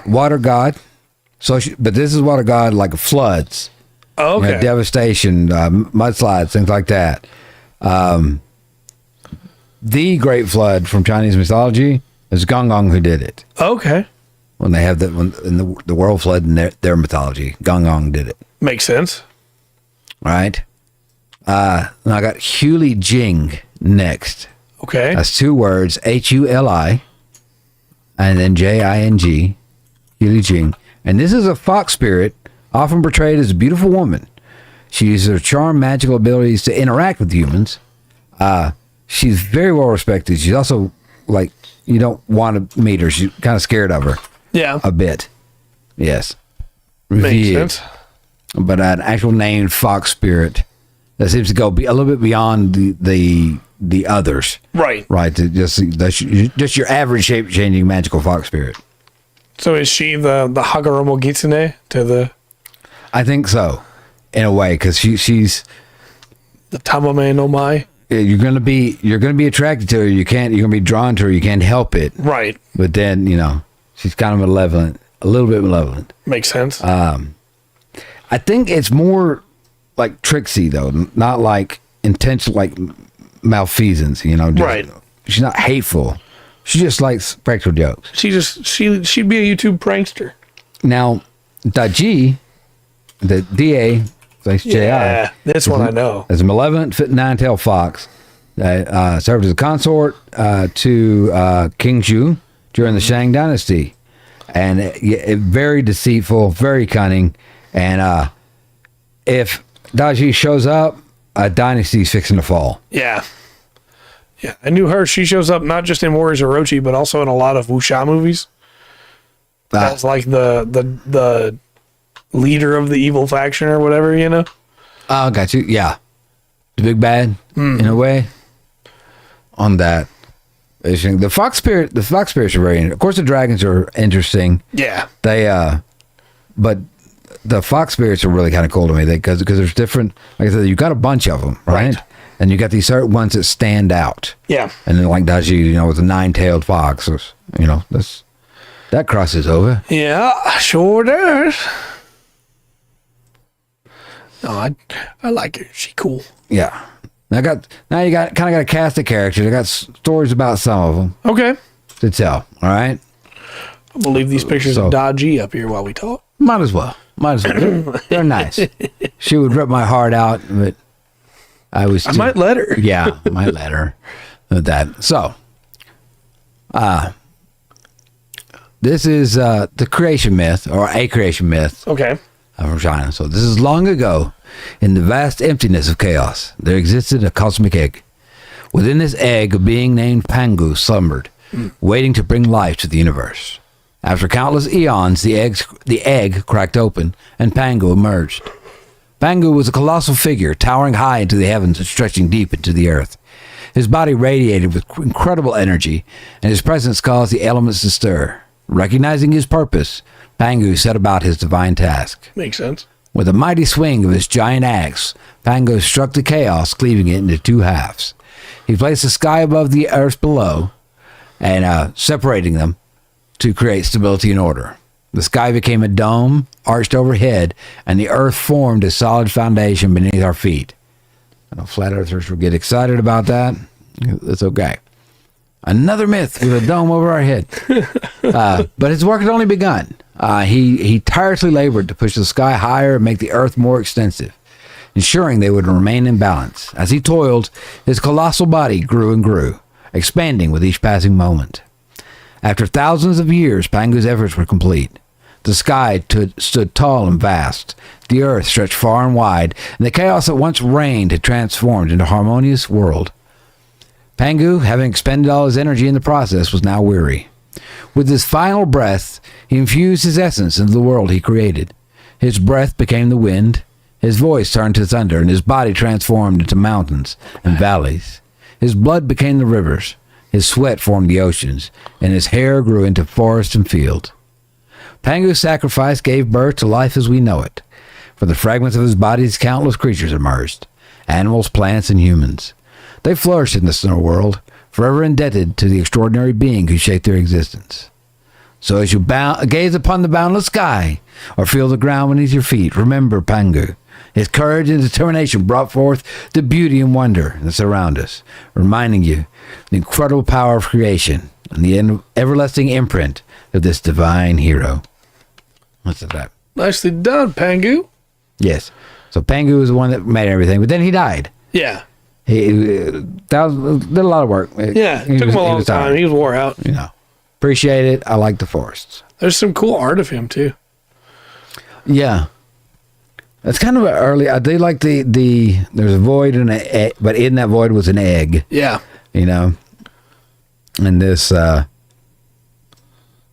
Water god. But this is water god like floods. Okay. Devastation, mudslides, things like that. The Great Flood from Chinese mythology is Gong Gong who did it. Okay. When they have the world flood in their mythology, Gong Gong did it. Makes sense. Right. Then I got Huli Jing next. Okay. That's 2 words, Huli, and then Jing, Huli Jing. And this is a fox spirit, often portrayed as a beautiful woman. She uses her charm, magical abilities to interact with humans. She's very well respected. She's also like, you don't want to meet her. She's kind of scared of her. Yeah. A bit. Yes. Makes Revered. sense. But an actual named fox spirit that seems to go a little bit beyond the others. Right. Right. Just your average shape changing magical fox spirit. So is she the Hagoromo Gitsune to the... I think so, in a way, because she's the Tamame no Mai? You're gonna be attracted to her. You're gonna be drawn to her. You can't help it. Right. But then she's kind of malevolent, a little bit malevolent. Makes sense. I think it's more like tricksy though, not like intentional, like malfeasance. Right. She's not hateful. She just likes practical jokes. She'd be a YouTube prankster. Now, Daji, the DA, thanks J.I. Yeah, this one I know. As a malevolent 9-tailed fox that served as a consort to King Zhu during the Shang Dynasty. And very deceitful, very cunning. And if Daji shows up, a dynasty's fixing to fall. Yeah. Yeah, I knew her. She shows up not just in Warriors Orochi, but also in a lot of wuxia movies. As like the leader of the evil faction or whatever, Oh, got you. Yeah. The big bad, in a way, on that. The fox spirits are very interesting. Of course, the dragons are interesting. Yeah. But the fox spirits are really kind of cool to me because there's different, like I said, you got a bunch of them, right? And you got these certain ones that stand out. Yeah. And then like Daji, with a 9-tailed fox, that crosses over. Yeah, sure does. No, I like her. She cool. Yeah. Now you got to cast a character. I got stories about some of them. Okay. To tell. All right. I'm gonna leave these pictures of Daji up here while we talk. Might as well. They're nice. She would rip my heart out, but I might let her. Yeah, I might let her with that. So, this is the creation myth, or a creation myth. Okay. From China. So this is long ago, in the vast emptiness of chaos, there existed a cosmic egg. Within this egg, a being named Pangu slumbered, waiting to bring life to the universe. After countless eons, the egg cracked open, and Pangu emerged. Pangu was a colossal figure, towering high into the heavens and stretching deep into the earth. His body radiated with incredible energy, and his presence caused the elements to stir. Recognizing his purpose, Pangu set about his divine task. Makes sense. With a mighty swing of his giant axe, Pangu struck the chaos, cleaving it into 2 halves. He placed the sky above the earth below, and separating them to create stability and order. The sky became a dome, arched overhead, and the earth formed a solid foundation beneath our feet. I know flat earthers will get excited about that. It's okay. Another myth with a dome over our head. But his work had only begun. He tirelessly labored to push the sky higher and make the earth more extensive, ensuring they would remain in balance. As he toiled, his colossal body grew and grew, expanding with each passing moment. After thousands of years, Pangu's efforts were complete. The sky stood tall and vast. The earth stretched far and wide, and the chaos that once reigned had transformed into a harmonious world. Pangu, having expended all his energy in the process, was now weary. With his final breath, he infused his essence into the world he created. His breath became the wind, his voice turned to thunder, and his body transformed into mountains and valleys. His blood became the rivers, his sweat formed the oceans, and his hair grew into forests and fields. Pangu's sacrifice gave birth to life as we know it. From the fragments of his body, countless creatures emerged, animals, plants, and humans. They flourished in the snow world, forever indebted to the extraordinary being who shaped their existence. So as you gaze upon the boundless sky, or feel the ground beneath your feet, remember Pangu. His courage and determination brought forth the beauty and wonder that surround us, reminding you the incredible power of creation and the everlasting imprint of this divine hero. What's that? Nicely done, Pangu. Yes. So Pangu was the one that made everything, but then he died. Yeah. He did a lot of work. Yeah, it took him a long time. He was wore out. You know, appreciate it. I like the forests. There's some cool art of him too. Yeah, it's kind of early. I do like the there's a void and an egg, but in that void was an egg. Yeah, you know, and this a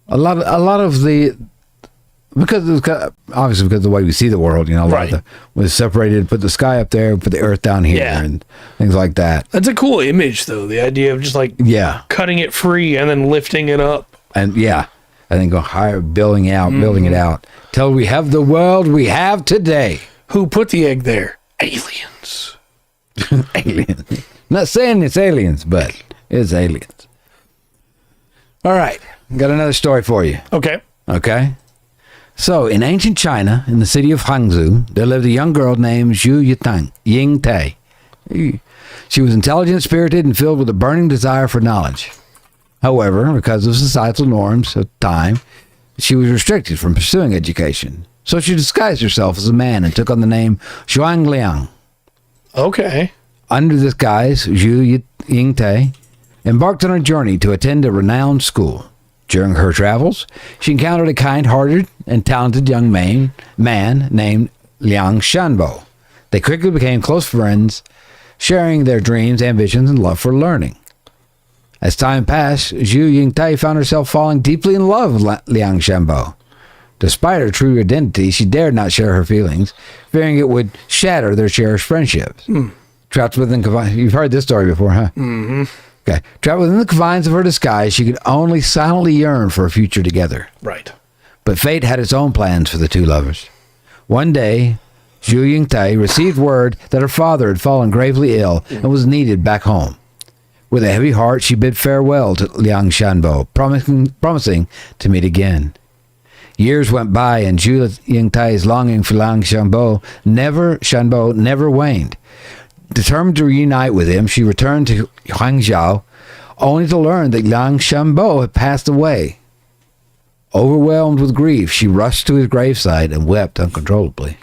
lot of the. Because obviously because of the way we see the world, you know, right. Was separated, put the sky up there, put the earth down here, and things like that. That's a cool image, though. The idea of just like cutting it free and then lifting it up, and then go higher, building it out till we have the world we have today. Who put the egg there? Aliens. Aliens. Not saying it's aliens, but it's aliens. All right, got another story for you. Okay. So, in ancient China, in the city of Hangzhou, there lived a young girl named Zhu Yingtai. She was intelligent, spirited, and filled with a burning desire for knowledge. However, because of societal norms of time, she was restricted from pursuing education. So she disguised herself as a man and took on the name Zhuangliang. Okay. Under this guise, Zhu Yingtai embarked on a journey to attend a renowned school. During her travels, she encountered a kind-hearted and talented young man named Liang Shanbo. They quickly became close friends, sharing their dreams, ambitions, and love for learning. As time passed, Zhu Yingtai found herself falling deeply in love with Liang Shanbo. Despite her true identity, she dared not share her feelings, fearing it would shatter their cherished friendships. Trapped within you've heard this story before, huh? Mm-hmm. Okay. Trapped within the confines of her disguise, she could only silently yearn for a future together. Right. But fate had its own plans for the two lovers. One day, Zhu Yingtai received word that her father had fallen gravely ill and was needed back home. With a heavy heart, she bid farewell to Liang Shanbo, promising to meet again. Years went by, and Zhu Yingtai's longing for Liang Shanbo never waned. Determined to reunite with him, she returned to Hangzhou, only to learn that Liang Shanbo had passed away. Overwhelmed with grief, she rushed to his graveside and wept uncontrollably.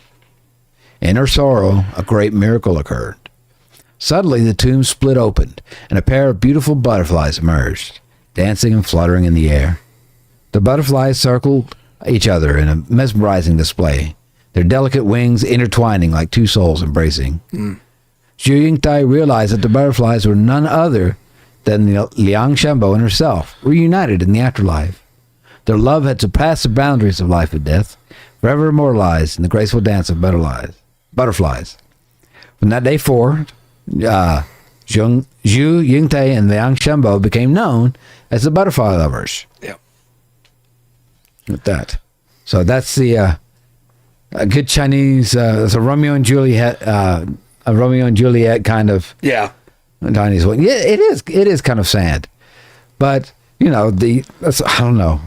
In her sorrow, a great miracle occurred. Suddenly, the tomb split open, and a pair of beautiful butterflies emerged, dancing and fluttering in the air. The butterflies circled each other in a mesmerizing display, their delicate wings intertwining like two souls embracing. Zhu Yingtai realized that the butterflies were none other than Liang Shanbo and herself, reunited in the afterlife. Their love had surpassed the boundaries of life and death, forever immortalized in the graceful dance of butterflies. From that day forward, Zhu Yingtai and Liang Shanbo became known as the butterfly lovers. Yep. With that. So that's the a good Chinese, it's a Romeo and Juliet kind of Chinese one. Yeah, it is kind of sad. But, you know, I don't know.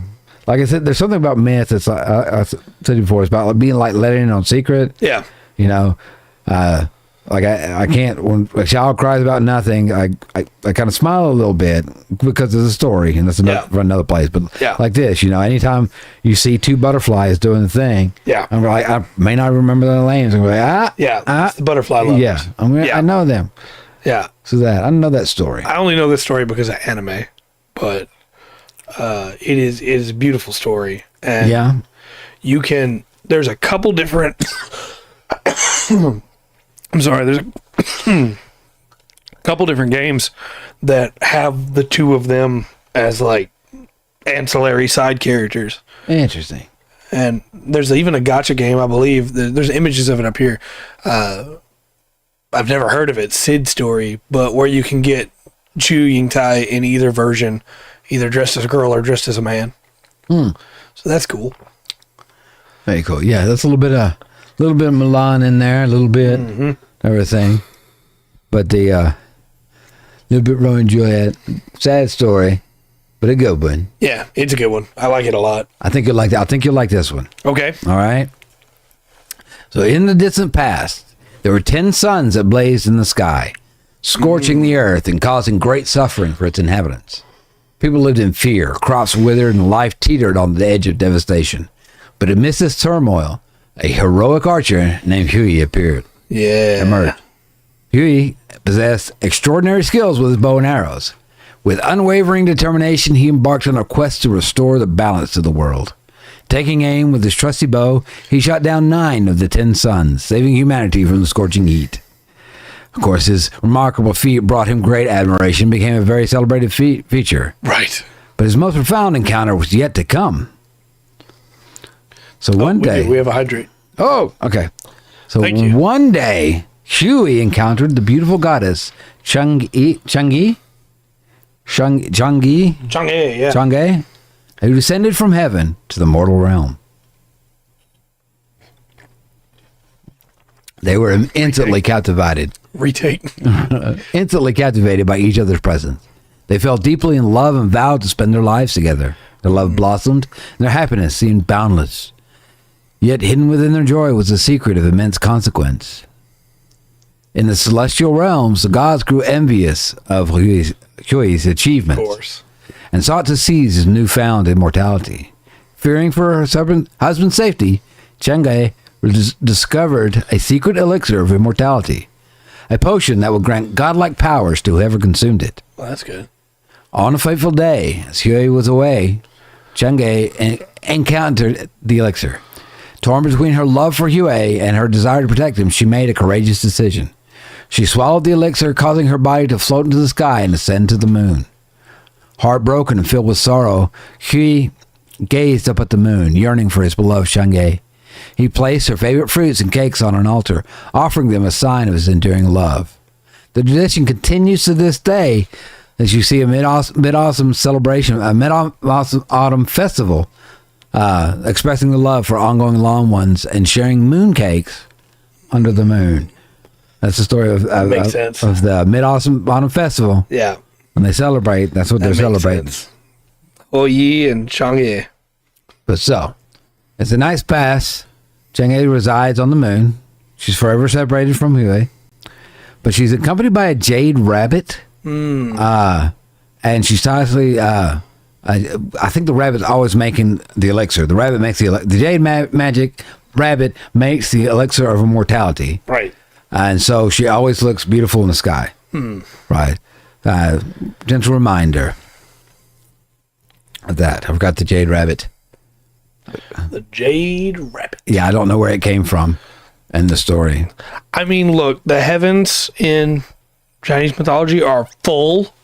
Like I said, there's something about myth that's like, I said before, it's about like being like letting in on secret. Yeah. You know, like I can't, when a child cries about nothing, I kind of smile a little bit because of the story, and that's for another place. But like this, you know, anytime you see two butterflies doing the thing, I'm like, I may not remember their names. I'm like, it's the butterfly lovers. Yeah, I know them. Yeah. So that, I know that story. I only know this story because of anime, but it is a beautiful story. And there's a couple different, I'm sorry, there's a couple different games that have the two of them as like ancillary side characters. Interesting. And there's even a gacha game, I believe. There's images of it up here. I've never heard of it, Sid Story, but where you can get Chu Yingtai in either version, either dressed as a girl or dressed as a man. So that's cool. Very cool. Yeah, that's a little bit of Milan in there, a little bit everything, but the little bit Romeo and Juliet, sad story, but a good one. Yeah, it's a good one. I like it a lot. I think you'll like that. I think you'll like this one. Okay. All right. So in the distant past, there were 10 suns that blazed in the sky, scorching the earth and causing great suffering for its inhabitants. People lived in fear, crops withered, and life teetered on the edge of devastation. But amidst this turmoil, a heroic archer named Huey appeared. Yeah. Emerged. Huey possessed extraordinary skills with his bow and arrows. With unwavering determination, he embarked on a quest to restore the balance to the world. Taking aim with his trusty bow, he shot down 9 of the 10 suns, saving humanity from the scorching heat. Of course, his remarkable feat brought him great admiration and became a very celebrated feature. Right. But his most profound encounter was yet to come. So one day... We have a hydrate. Oh, okay. So Thank you. one day, Huey encountered the beautiful goddess Chang'e, yeah. Chang'e, who descended from heaven to the mortal realm. They were instantly captivated. Instantly captivated by each other's presence. They fell deeply in love and vowed to spend their lives together. Their love blossomed, and their happiness seemed boundless. Yet hidden within their joy was a secret of immense consequence. In the celestial realms, the gods grew envious of Huey's achievements. Of course. And sought to seize his newfound immortality. Fearing for her husband's safety, Chang'e discovered a secret elixir of immortality, a potion that would grant godlike powers to whoever consumed it. Well, that's good. On a fateful day, as Huey was away, Chang'e encountered the elixir. Torn between her love for Huey and her desire to protect him, she made a courageous decision. She swallowed the elixir, causing her body to float into the sky and ascend to the moon. Heartbroken and filled with sorrow, Huey gazed up at the moon, yearning for his beloved Chang'e. He placed her favorite fruits and cakes on an altar, offering them a sign of his enduring love. The tradition continues to this day, as you see a mid-autumn celebration, a mid-autumn festival, expressing the love for ongoing long ones and sharing moon cakes under the moon. That's the story of the mid-autumn festival. Yeah. When they celebrate, that's what they're celebrating. Oyi and Chang'e. But so, it's a nice pass. Chang'e resides on the moon. She's forever separated from Huey. But she's accompanied by a jade rabbit. And she's constantly, I think the rabbit's always making the elixir. The rabbit makes the jade magic rabbit makes the elixir of immortality. Right. And so she always looks beautiful in the sky. Right. Gentle reminder of that. I've got the jade rabbit. The jade rabbit. Yeah, I don't know where it came from in the story. I mean, look, the heavens in Chinese mythology are full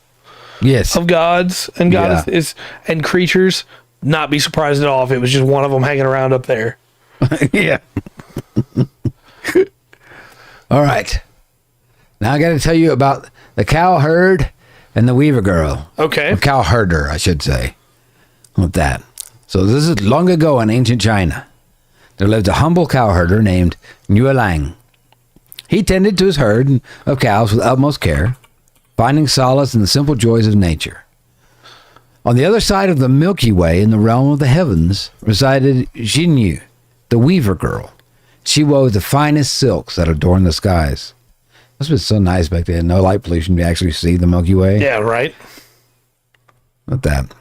of gods and goddesses and creatures. Not be surprised at all if it was just one of them hanging around up there. Yeah. All right. Now I got to tell you about the cow herd and the weaver girl. Okay. Or cow herder, I should say. With that. So this is long ago in ancient China. There lived a humble cow herder named Lang. He tended to his herd of cows with utmost care, finding solace in the simple joys of nature. On the other side of the Milky Way, in the realm of the heavens, resided Jinyu, the weaver girl. She wove the finest silks that adorn the skies. Must have been so nice back then. No light pollution to actually see the Milky Way. Yeah, right. With that.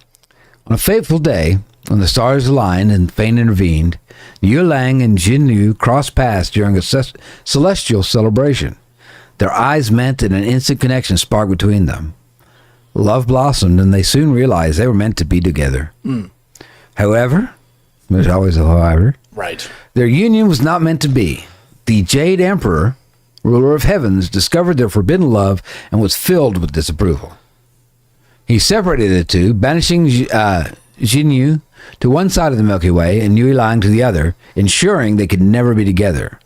On a fateful day, when the stars aligned and fate intervened, Lang and Jinyu crossed paths during a celestial celebration. Their eyes met and an instant connection sparked between them. Love blossomed, and they soon realized they were meant to be together. However, there's always a however, Right. Their union was not meant to be. The Jade Emperor, ruler of heavens, discovered their forbidden love and was filled with disapproval. He separated the two, banishing Jinyu to one side of the Milky Way and Yue Lang to the other, ensuring they could never be together.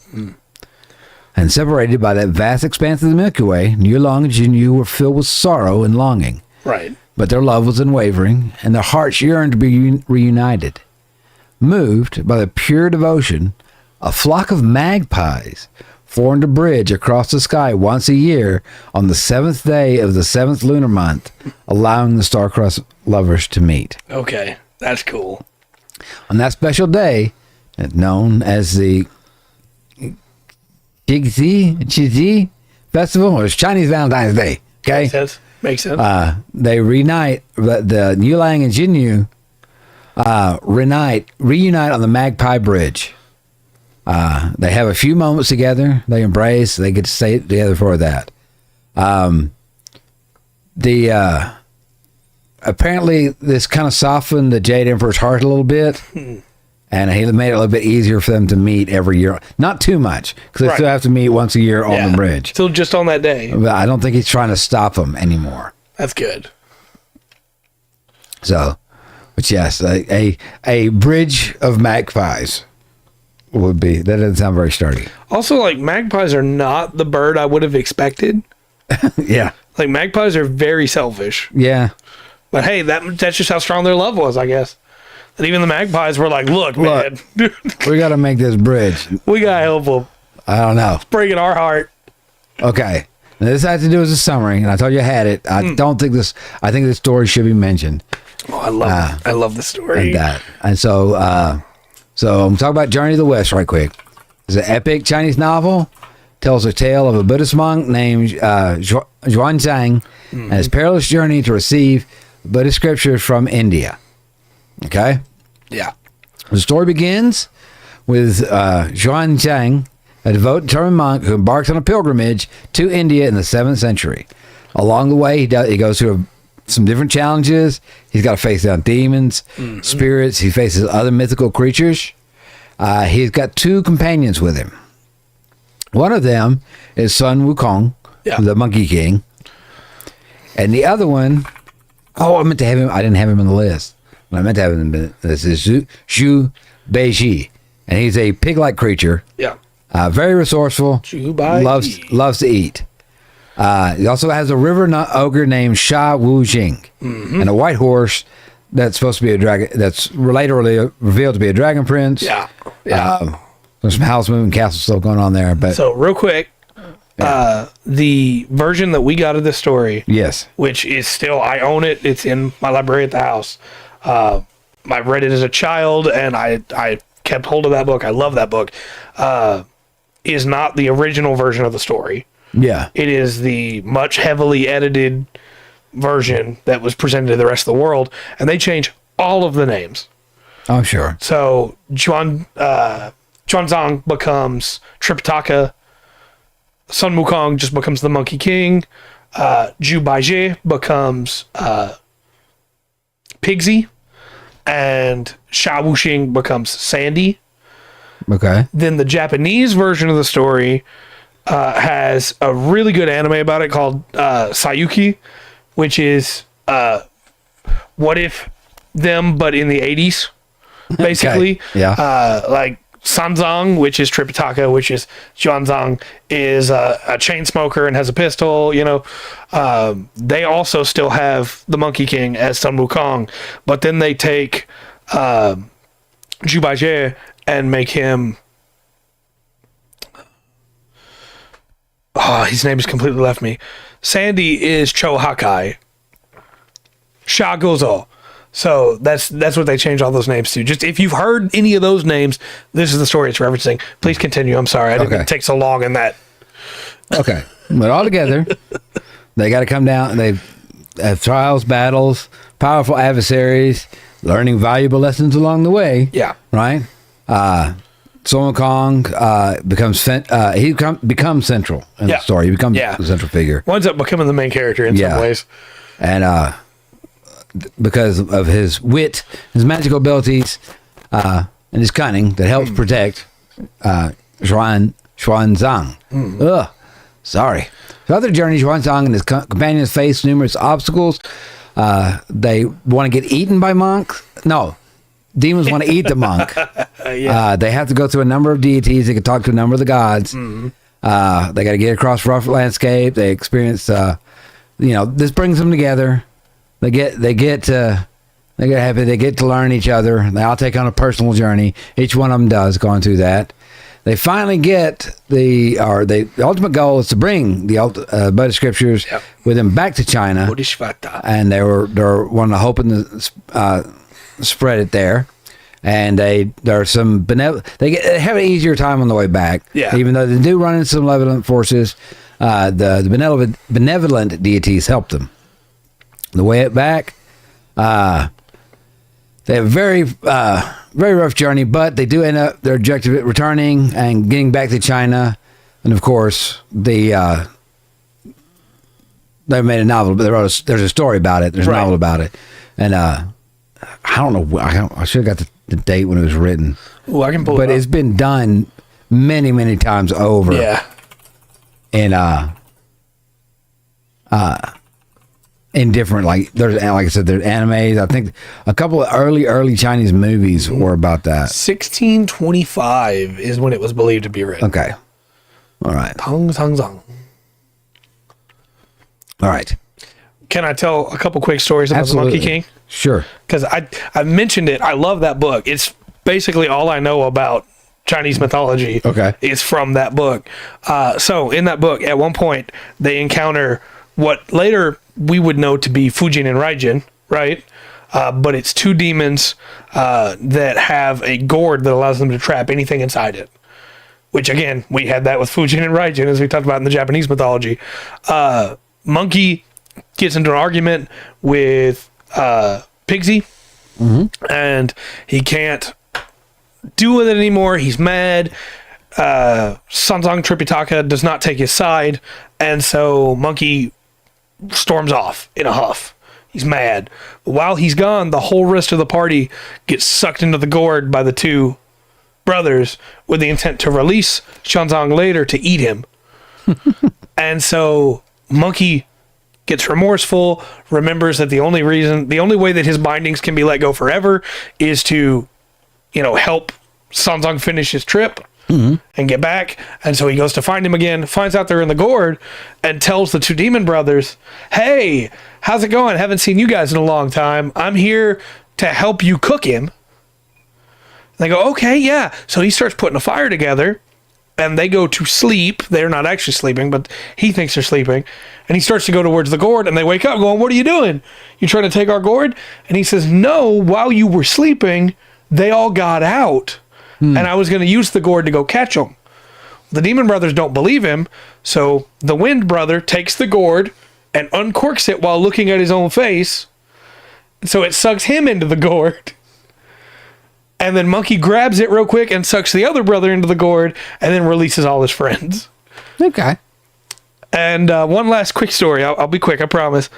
And separated by that vast expanse of the Milky Way, Yue Lang and Jinyu were filled with sorrow and longing. Right. But their love was unwavering, and their hearts yearned to be reunited. Moved by the pure devotion, a flock of magpies formed a bridge across the sky once a year on the 7th day of the 7th lunar month, allowing the star-crossed lovers to meet. Okay, that's cool. On that special day, known as the Qixi Festival, or it's Chinese Valentine's Day, okay? Makes sense. They reunite, the Yue Lang and Jinyu reunite on the Magpie Bridge. They have a few moments together. They embrace. They get to stay together for that. Apparently this kind of softened the Jade Emperor's heart a little bit, and he made it a little bit easier for them to meet every year. Not too much, because they still have to meet once a year on the bridge. Still just on that day. But I don't think he's trying to stop them anymore. That's good. So, but yes, a bridge of magpies would be, that doesn't sound very sturdy. Also, like, magpies are not the bird I would have expected. Yeah. Like, magpies are very selfish. Yeah. But hey, that's just how strong their love was, I guess. And even the magpies were like, look, man, we got to make this bridge. We got to help them. I don't know. It's breaking our heart. Okay. Now, this has to do with a summary, and I told you I had it. I don't think this, I think this story should be mentioned. Oh, I love the story. And that. And so I'm talking about Journey to the West right quick. It's an epic Chinese novel. Tells a tale of a Buddhist monk named Xuanzang and his perilous journey to receive Buddhist scriptures from India. Okay? Yeah. The story begins with Xuanzang, a devout determined monk who embarks on a pilgrimage to India in the 7th century. Along the way, he goes through some different challenges. He's got to face down demons, spirits. He faces other mythical creatures. He's got 2 companions with him. One of them is Sun Wukong, the Monkey King. And the other one, I meant to have him. I didn't have him on the list. I meant to have him. This is Zhu Beiji. And he's a pig-like creature. Yeah. Very resourceful. Loves to eat. He also has a river ogre named Sha Wu Jing. And a white horse that's supposed to be a dragon, that's later revealed to be a dragon prince. Yeah. There's some house moving castle stuff going on there. But so real quick, the version that we got of this story, yes, which is still, I own it. It's in my library at the house. I read it as a child, and I kept hold of that book. I love that book. Is not the original version of the story. Yeah, it is the much heavily edited version that was presented to the rest of the world, and they change all of the names. Oh, sure. So Xuanzang becomes Tripitaka. Sun Wukong just becomes the Monkey King. Zhu Baizhi becomes Pigsy. And Sha Wuxing becomes Sandy. Okay. Then the Japanese version of the story has a really good anime about it called Sayuki, which is what if them, but in the 80s, basically. Okay. Yeah. Like Sanzang, which is Tripitaka, which is Xuanzang, is a chain smoker and has a pistol. You know, they also still have the Monkey King as Sun Wukong, but then they take Zhu Baizhi and make him. Oh, his name has completely left me. Sandy is Cho Hakai. Sha Gozo. So that's what they changed all those names to. Just if you've heard any of those names, this is the story it's referencing. Please continue. I'm sorry. I didn't mean to take so long in that. Okay. But all together, they got to come down and they have trials, battles, powerful adversaries, learning valuable lessons along the way. Yeah. Right? Sun Wukong becomes central in the story. He becomes the central figure. Winds up becoming the main character in some ways. And because of his wit, his magical abilities, and and his cunning that helps protect Xuanzang. Ugh, sorry. Throughout their journey, Xuanzang and his companions face numerous obstacles. They want to get eaten by monks. No, demons want to eat the monk. They have to go through a number of deities. They can talk to a number of the gods. They got to get across rough landscape. They experience, this brings them together. They get happy. They get to learn each other. They all take on a personal journey. Each one of them does, going through that. They finally get the ultimate goal is to bring the Buddhist scriptures with them back to China. And they were hoping to spread it there. And they have an easier time on the way back. Yeah. Even though they do run into some malevolent forces, the benevolent deities help them. The way back, they have a very, very rough journey, but they do end up their objective at returning and getting back to China. And of course, they made a novel, but there's a story about it. There's a novel about it. And I don't know. I should have got the date when it was written. Oh, I can pull it up. But it's been done many, many times over. Yeah. And in different, like I said, there's animes. I think a couple of early Chinese movies were about that. 1625 is when it was believed to be written. Okay. All right. Tong Tong Zong. All right. Can I tell a couple quick stories about Absolutely. the Monkey King? Sure. Because I mentioned it. I love that book. It's basically all I know about Chinese mythology. Okay. Is from that book. So in that book, at one point, they encounter what later we would know to be Fujin and Raijin, right? But it's two demons that have a gourd that allows them to trap anything inside it. Which, again, we had that with Fujin and Raijin, as we talked about in the Japanese mythology. Monkey gets into an argument with Pigsy, and he can't do with it anymore. He's mad. Sanzang Tripitaka does not take his side, and so Monkey storms off in a huff. He's mad. While he's gone, the whole rest of the party gets sucked into the gourd by the two brothers with the intent to release Shanzang later to eat him. And so Monkey gets remorseful, remembers that the only way that his bindings can be let go forever is to, help Sanzang finish his trip and get back. And so he goes to find him again, finds out they're in the gourd, and tells the two demon brothers, "Hey, how's it going? Haven't seen you guys in a long time. I'm here to help you cook him." And they go, "Okay, yeah." So he starts putting a fire together, and they go to sleep. They're not actually sleeping, but he thinks they're sleeping. And he starts to go towards the gourd, and they wake up going, "What are you doing? You trying to take our gourd?" And he says, "No, while you were sleeping, they all got out. And I was going to use the gourd to go catch them." The demon brothers don't believe him, so the wind brother takes the gourd and uncorks it while looking at his own face. So it sucks him into the gourd. And then Monkey grabs it real quick and sucks the other brother into the gourd and then releases all his friends. Okay. And one last quick story. I'll be quick, I promise.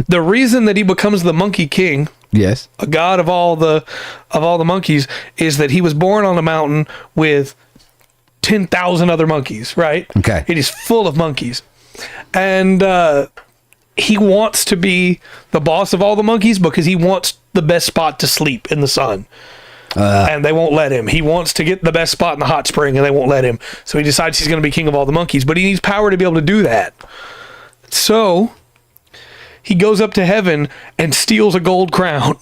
The reason that he becomes the Monkey King, yes, a god of all the monkeys, is that he was born on a mountain with 10,000 other monkeys, right? Okay. It is full of monkeys. And he wants to be the boss of all the monkeys because he wants the best spot to sleep in the sun. And they won't let him. He wants to get the best spot in the hot spring, and they won't let him. So he decides he's going to be king of all the monkeys, but he needs power to be able to do that. So he goes up to heaven and steals a gold crown.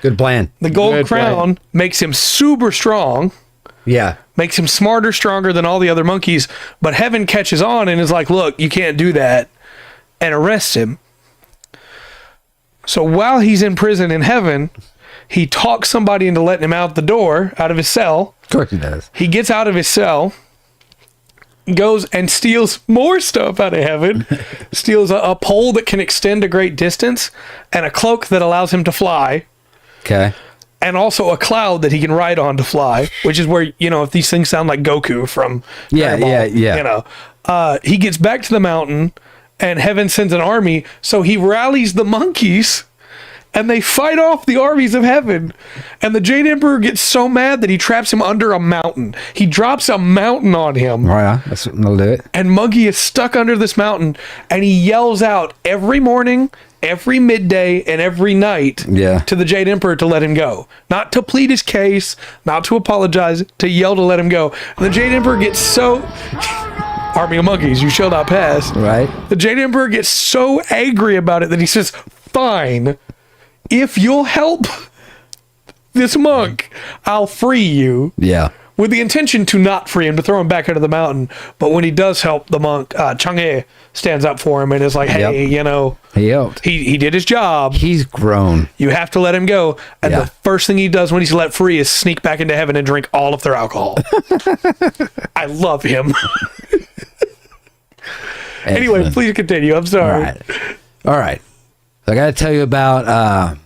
Good plan. The gold crown makes him super strong. Yeah. Makes him smarter, stronger than all the other monkeys. But heaven catches on and is like, "Look, you can't do that," and arrests him. So while he's in prison in heaven, he talks somebody into letting him out the door, out of his cell. Of course he does. He gets out of his cell, goes and steals more stuff out of heaven, steals a pole that can extend a great distance, and a cloak that allows him to fly. Okay. And also a cloud that he can ride on to fly, which is where, if these things sound like Goku from Dragon Ball, he gets back to the mountain, and heaven sends an army, so he rallies the monkeys and they fight off the armies of heaven. And the Jade Emperor gets so mad that he traps him under a mountain. He drops a mountain on him. Oh, yeah, that'll do it. And Monkey is stuck under this mountain, and he yells out every morning, every midday, and every night to the Jade Emperor to let him go. Not to plead his case, not to apologize, to yell to let him go. And the Jade Emperor gets so... Army of monkeys, you shall not pass. Right. The Jade Emperor gets so angry about it that he says, fine, if you'll help this monk, I'll free you. Yeah. With the intention to not free him, to throw him back into the mountain. But when he does help the monk, Chang'e stands up for him and is like, hey, you know, he helped. He did his job. He's grown. You have to let him go. And the first thing he does when he's let free is sneak back into heaven and drink all of their alcohol. I love him. Anyway, please continue. I'm sorry. All right. I got to tell you about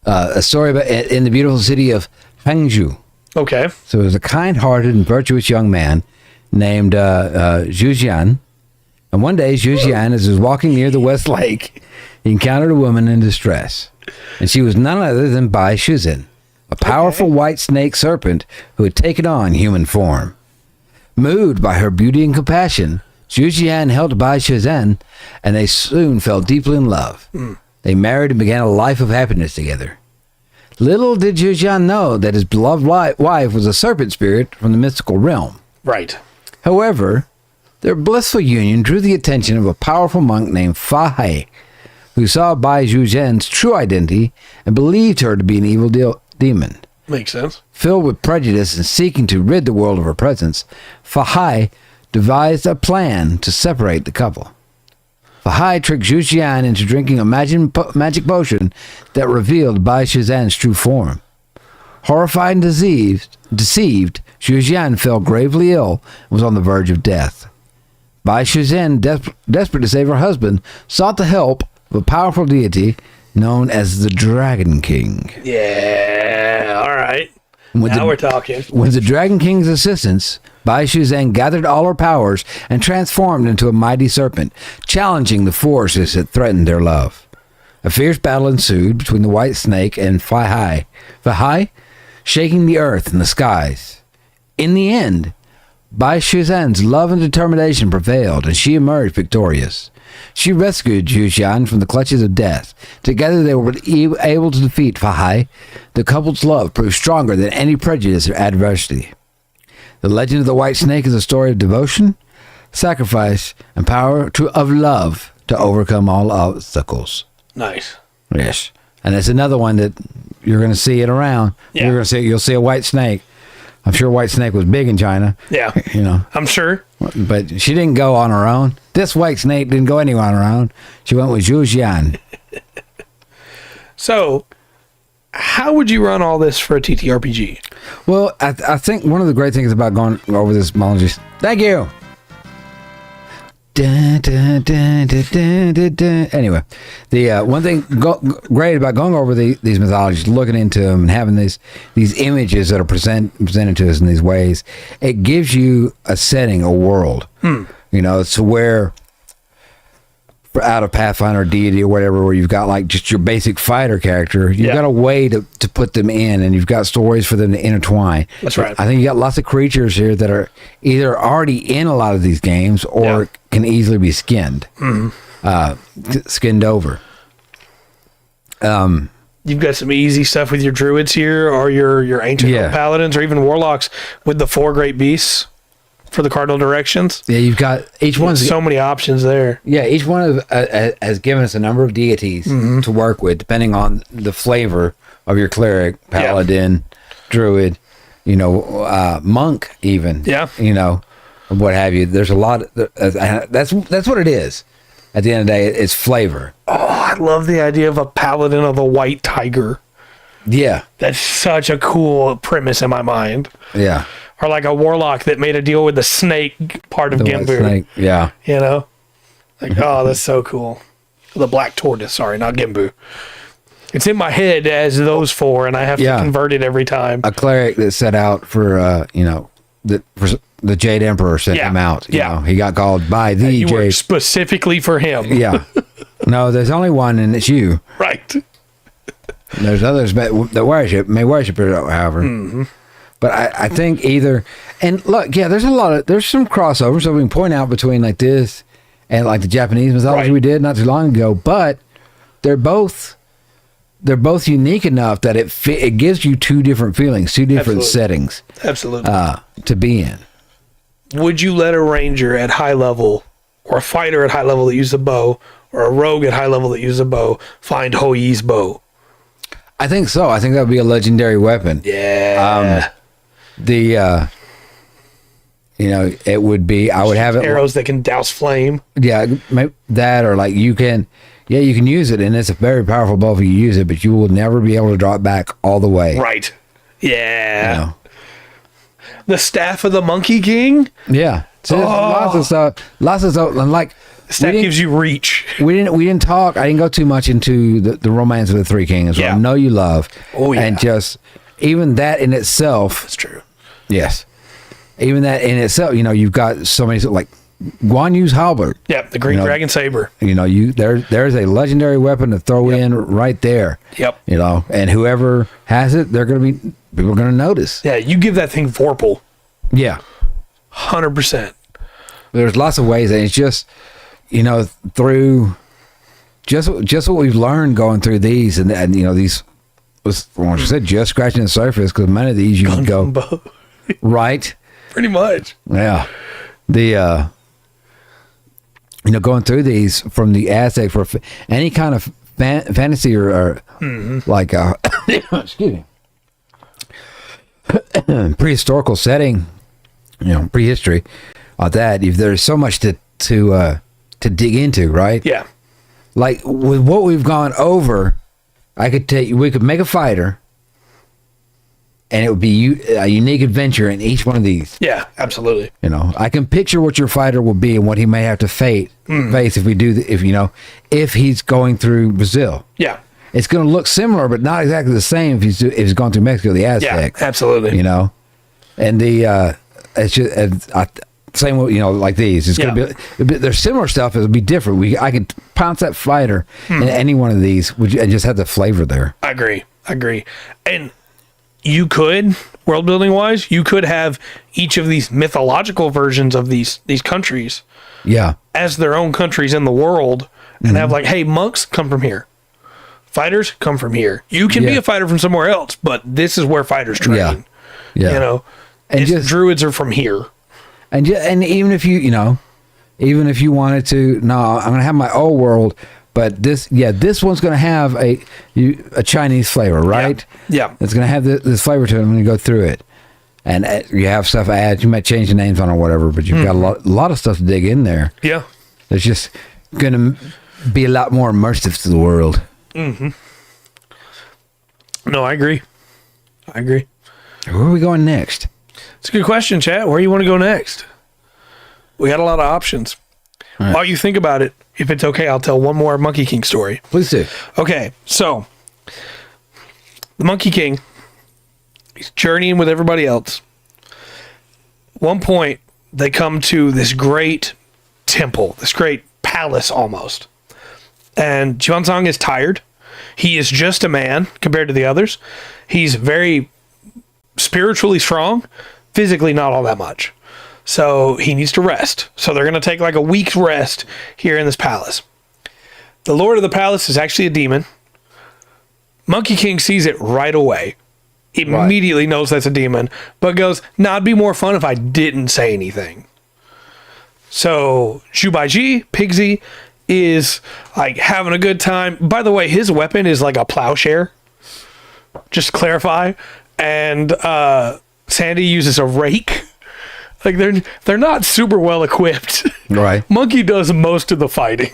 a story about in the beautiful city of Hangzhou. Okay. So there was a kind-hearted and virtuous young man named Zhu Jian. And one day, Zhu Jian, as he was walking near the West Lake, he encountered a woman in distress. And she was none other than Bai Shuzhen, a powerful white snake serpent who had taken on human form. Moved by her beauty and compassion, Zhu Jian helped Bai Shuzhen, and they soon fell deeply in love. They married and began a life of happiness together. Little did Zhu Jian know that his beloved wife was a serpent spirit from the mystical realm. Right. However, their blissful union drew the attention of a powerful monk named Fa Hai, who saw Bai Shuzhen's true identity and believed her to be an evil demon. Makes sense. Filled with prejudice and seeking to rid the world of her presence, Fa Hai devised a plan to separate the couple. Fa Hai tricked Zhu Jian into drinking a magic potion that revealed Bai Shuzhen's true form. Horrified and deceived, Zhu Jian fell gravely ill and was on the verge of death. Bai Shuzhen, desperate to save her husband, sought the help of a powerful deity known as the Dragon King. Yeah, all right. Now we're talking. With the Dragon King's assistance, Bai Shuzhen gathered all her powers and transformed into a mighty serpent, challenging the forces that threatened their love. A fierce battle ensued between the white snake and Fa Hai, shaking the earth and the skies. In the end, Bai Shuzhen's love and determination prevailed, and she emerged victorious. She rescued Zhu Jian from the clutches of death. Together they were able to defeat Fa Hai. The couple's love proved stronger than any prejudice or adversity. The legend of the white snake is a story of devotion, sacrifice, and power of love to overcome all obstacles. Nice. Yes. And it's another one that you're going to see it around. Yeah. You'll see a white snake. I'm sure white snake was big in China. Yeah. You know. I'm sure. But she didn't go on her own. This white snake didn't go anywhere on her own. She went with Zhu Jian. So, how would you run all this for a TTRPG? Well, I think one of the great things about going over this mythology... Thank you! Dun, dun, dun, dun, dun, dun, dun. Anyway, the one thing great about going over these mythologies, looking into them and having these images that are presented to us in these ways, it gives you a setting, a world. You know, it's where out of Pathfinder deity or whatever, where you've got like just your basic fighter character, you've got a way to put them in, and you've got stories for them to intertwine. That's right. I think you got lots of creatures here that are either already in a lot of these games or can easily be skinned over. You've got some easy stuff with your druids here, or your ancient paladins, or even warlocks with the 4 great beasts for the cardinal directions. Yeah, you've got each one. So many options there. Yeah, each one has given us a number of deities to work with, depending on the flavor of your cleric, paladin, druid, monk, even. Yeah, what have you. There's a lot. That's what it is. At the end of the day, it's flavor. Oh, I love the idea of a paladin of a white tiger. Yeah, that's such a cool premise in my mind. Yeah. Or like a warlock that made a deal with the snake part of Genbu. Snake, yeah. That's so cool. The black tortoise, sorry, not Genbu. It's in my head as those 4, and I have to convert it every time. A cleric that set out for, the Jade Emperor sent him out. You know, he got called by the Jade. Worked specifically for him. Yeah. No, there's only one, and it's you. Right. There's others that may worship it, however. Mm-hmm. But I think either, and look, yeah, there's some crossovers that we can point out between like this and like the Japanese mythology we did not too long ago. But they're both unique enough that it gives you two different feelings, two different settings. Absolutely. To be in. Would you let a ranger at high level, or a fighter at high level that uses a bow, or a rogue at high level that uses a bow, find Ho Yi's bow? I think so. I think that would be a legendary weapon. Yeah. It would be. I would have it arrows that can douse flame. Yeah, that or like you can use it, and it's a very powerful bow if you use it, but you will never be able to draw it back all the way. Right. Yeah. The staff of the Monkey King. Yeah. So lots of stuff, and like. That gives you reach. We didn't talk. I didn't go too much into the romance of the Three Kings. Yeah. I know you love. Oh yeah. And just even that in itself. That's true. Yes. Even that in itself, you've got so many like Guan Yu's halberd. Yep, the Green Dragon Saber. There's a legendary weapon to throw in right there. Yep. And whoever has it, people are gonna notice. Yeah, you give that thing Vorpal. Yeah. 100%. There's lots of ways, and it's just. Through just what we've learned going through these, and these was like I said, just scratching the surface, because many of these you can go right, pretty much. Yeah, the going through these from the Aztec for any kind of fantasy or like excuse me, prehistorical setting, prehistory, that if there's so much to dig into, right? Yeah. Like with what we've gone over, we could make a fighter, and it would be a unique adventure in each one of these. Yeah, absolutely. I can picture what your fighter will be and what he may have to face if we do if he's going through Brazil. Yeah. It's going to look similar, but not exactly the same if he's going through Mexico, the Aztecs. Yeah, absolutely. And it's just same way, like these. It's gonna be there's similar stuff. It'll be different. I could pounce that fighter in any one of these, and just have the flavor there. I agree. And you could, world building wise, you could have each of these mythological versions of these countries, as their own countries in the world, and have like, hey, monks come from here, fighters come from here. You can be a fighter from somewhere else, but this is where fighters train. Yeah. And just druids are from here. And even if you wanted to, I'm going to have my old world, but this one's going to have a Chinese flavor, right? Yeah. It's going to have this flavor to it when you go through it. And you have stuff added. You might change the names on or whatever, but you've got a lot of stuff to dig in there. Yeah. It's just going to be a lot more immersive to the world. Mm-hmm. No, I agree. Where are we going next? It's a good question, chat. Where do you want to go next? We got a lot of options. Right. While you think about it, if it's okay, I'll tell one more Monkey King story. Please do. Okay, so the Monkey King, he's journeying with everybody else. At one point, they come to this great temple, this great palace almost. And Xuanzang is tired. He is just a man compared to the others. He's very spiritually strong, physically not all that much. So he needs to rest. So they're going to take like a week's rest here in this palace. The lord of the palace is actually a demon. Monkey King sees it right away. Immediately knows that's a demon, but goes, it'd be more fun if I didn't say anything. So Zhubaiji, Pigsy, is like having a good time. By the way, his weapon is like a plowshare. Just to clarify. And Sandy uses a rake. Like they're not super well equipped. Right. Monkey does most of the fighting.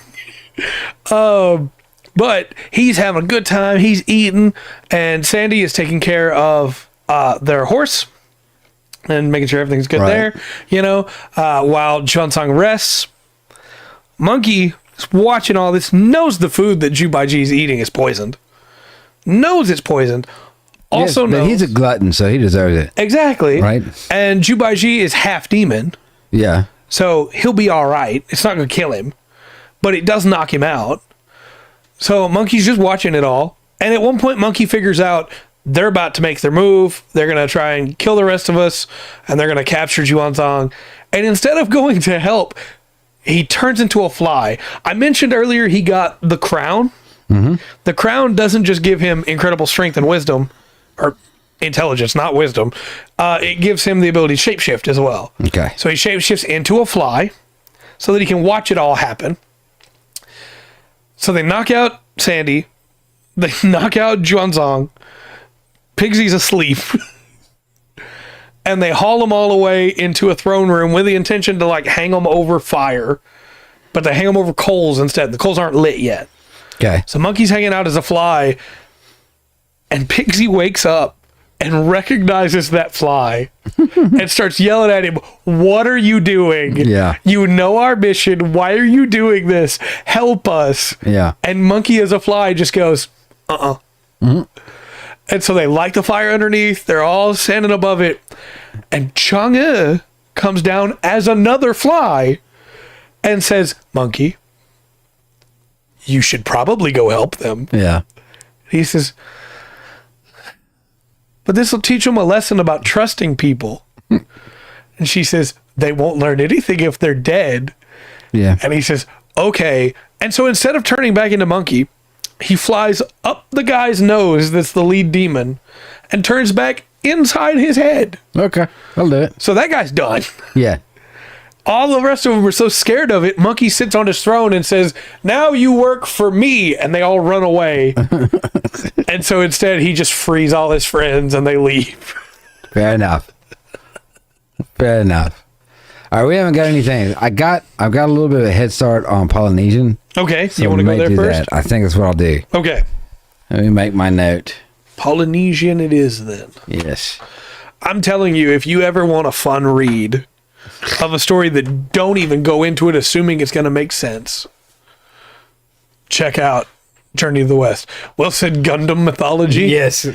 But he's having a good time. He's eating, and Sandy is taking care of their horse and making sure everything's good there. While Xuanzang rests, Monkey is watching all this. Knows the food that Zhubaiji is eating is poisoned. Knows it's poisoned. Also knows he's a glutton, so he deserves it. Exactly. Right. And Zhubaiji is half demon. Yeah. So he'll be all right. It's not going to kill him, but it does knock him out. So Monkey's just watching it all. And at one point, Monkey figures out they're about to make their move. They're going to try and kill the rest of us. And they're going to capture Juanzong. And instead of going to help, he turns into a fly. I mentioned earlier he got the crown. Mm-hmm. The crown doesn't just give him incredible strength and wisdom, or intelligence, not wisdom. It gives him the ability to shapeshift as well. Okay. So he shapeshifts into a fly so that he can watch it all happen. So they knock out Sandy. They knock out Juanzong. Pigsy's asleep. And they haul them all away into a throne room with the intention to like hang them over fire. But they hang them over coals instead. The coals aren't lit yet. Okay. So Monkey's hanging out as a fly. And Pigsy wakes up and recognizes that fly and starts yelling at him, "What are you doing? Yeah. You know our mission. Why are you doing this? Help us." Yeah. And Monkey as a fly just goes, Mm-hmm. And so they light the fire underneath. They're all standing above it. And Chang'e comes down as another fly and says, "Monkey, you should probably go help them." Yeah. He says, "But this will teach them a lesson about trusting people." And she says, "They won't learn anything if they're dead." Yeah. And he says, "Okay." And so instead of turning back into Monkey, he flies up the guy's nose that's the lead demon and turns back inside his head. Okay. I'll do it. So that guy's done. Yeah. All the rest of them are so scared of it. Monkey sits on his throne and says, "Now you work for me." And they all run away. And so instead he just frees all his friends and they leave. Fair enough. Fair enough. All right, we haven't got anything. I've got a little bit of a head start on Polynesian. Okay, So you want to we go may there do first? that. I think that's what I'll do. Okay. Let me make my note. Polynesian it is then. Yes. I'm telling you, if you ever want a fun read of a story that don't even go into it assuming it's going to make sense, check out Journey to the West. Wilson Gundam Mythology. Yes.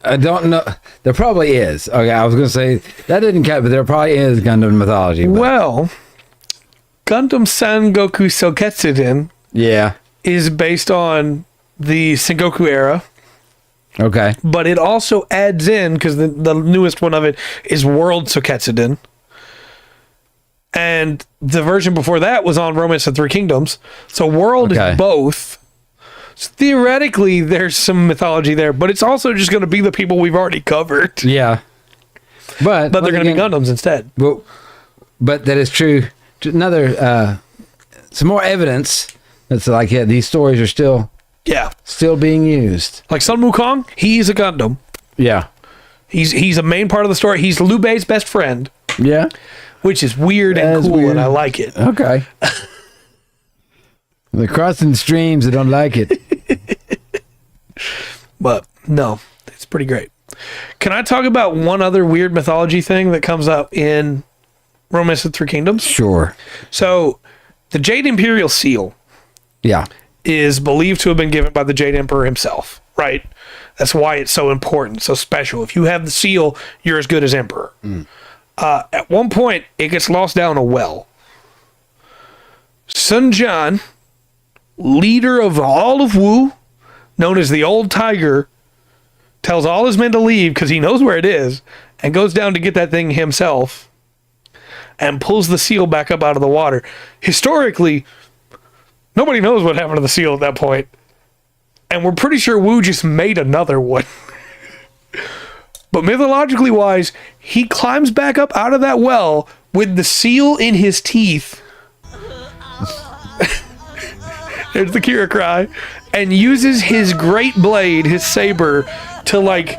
I don't know. There probably is. Okay, I was going to say that didn't count, but there probably is Gundam Mythology. But Well, Gundam Sangoku Souketsuden yeah. is based on the Sengoku era, Okay. but it also adds in, because the newest one of it is World Souketsuden. And the version before that was on Romance of Three Kingdoms. So World Okay. is both. So theoretically, there's some mythology there, but it's also just going to be the people we've already covered. Yeah. But But they're going to be Gundams instead. But that is true. Another, some more evidence that's like, yeah, these stories are still being used. Like Sun Wukong, he's a Gundam. Yeah. He's a main part of the story. He's Liu Bei's best friend, Yeah. which is weird and That's cool, weird. and I like it. Okay. They're crossing streams. I don't like it. But no, it's pretty great. Can I talk about one other weird mythology thing that comes up in Romance of the Three Kingdoms? Sure. So, the Jade Imperial Seal Yeah. is believed to have been given by the Jade Emperor himself, right? That's why it's so important, so special. If you have the seal, you're as good as Emperor. At one point, it gets lost down a well. Sun Jian, leader of all of Wu, known as the Old Tiger, tells all his men to leave because he knows where it is, and goes down to get that thing himself and pulls the seal back up out of the water. Historically, nobody knows what happened to the seal at that point. And we're pretty sure Wu just made another one. But mythologically wise, he climbs back up out of that well with the seal in his teeth. There's the Kira cry. And uses his great blade, his saber, to like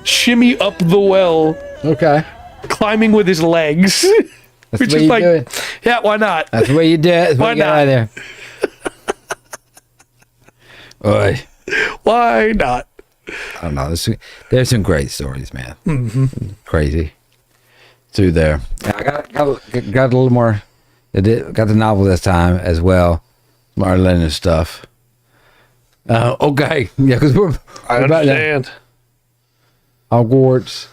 shimmy up the well, Okay. climbing with his legs. That's Which the way is you like, do it. yeah, why not? That's the way you do it. That's Why why you get out of there. Oy. Why not? I don't know. There's some great stories, man. Mm-hmm. Crazy. Through there. Yeah, I got a little more. Got the novel this time as well. Marlene and stuff. Okay. Yeah, because we're I about understand. Hogwarts.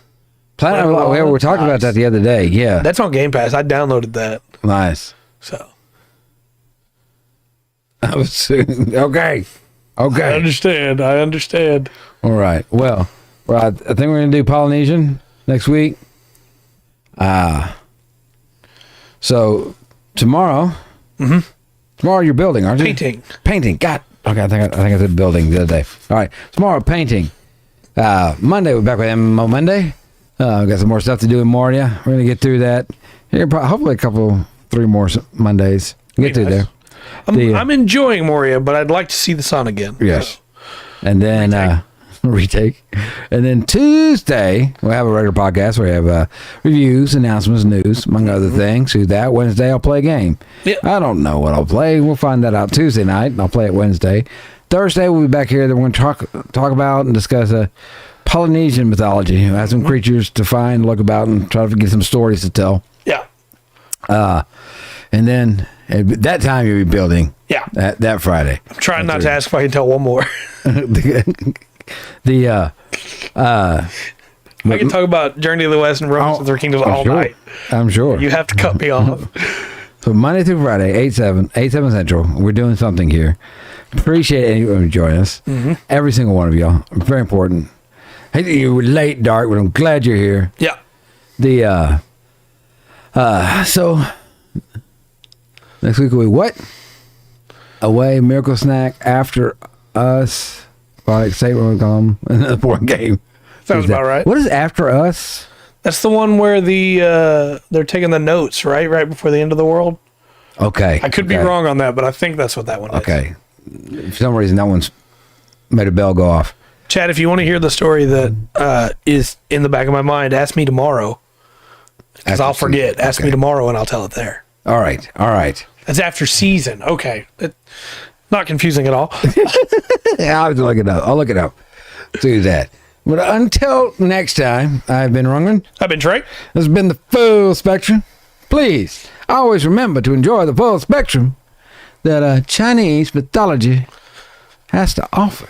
Planet. We were talking about that the other day. Yeah. That's on Game Pass. I downloaded that. Nice. So Okay. I understand. All right. Well, I think we're going to do Polynesian next week. So tomorrow, tomorrow you're building, aren't you? Painting. God. Okay. I think I said building the other day. All right. Tomorrow, painting. Monday, we're back with MMO Monday. We got some more stuff to do in Moria. We're going to get through that. Here, hopefully 3 more Mondays. Get through there. I'm enjoying Moria, but I'd like to see the sun again. Yes. And then retake. And then Tuesday, we'll have a regular podcast where we have reviews, announcements, news, among other things. Do that. Wednesday, I'll play a game. Yep. I don't know what I'll play. We'll find that out Tuesday night, and I'll play it Wednesday. Thursday, we'll be back here. Then we're going to talk about and discuss Polynesian mythology. We have some creatures to find, look about, and try to get some stories to tell. Yeah. And then at that time, you'll be building. Yeah. That Friday. I'm trying not to ask if I can tell one more. I can talk about Journey to the West and Romance of the Three Kingdoms all night. I'm sure. You have to cut me off. So Monday through Friday, 8-7 Central, we're doing something here. Appreciate anyone who join us. Every single one of y'all. Very important. Hey, you were late, Dark, but I'm glad you're here. Yeah. So next week will be what? Away, Miracle Snack, After Us, like State Room Come, another board game. Sounds about right. What is After Us? That's the one where they're taking the notes, right before the end of the world. Okay. I could be wrong on that, but I think that's what that one is. Okay. For some reason, that one's made a bell go off. Chad, if you want to hear the story that is in the back of my mind, ask me tomorrow. Because I'll forget. Ask me tomorrow and I'll tell it there. All right. That's after season. Okay. Not confusing at all. I'll have to look it up. I'll look it up. Do that. But until next time, I've been Rungren. I've been Trey. This has been the Full Spectrum. Please, always remember to enjoy the full spectrum that Chinese mythology has to offer.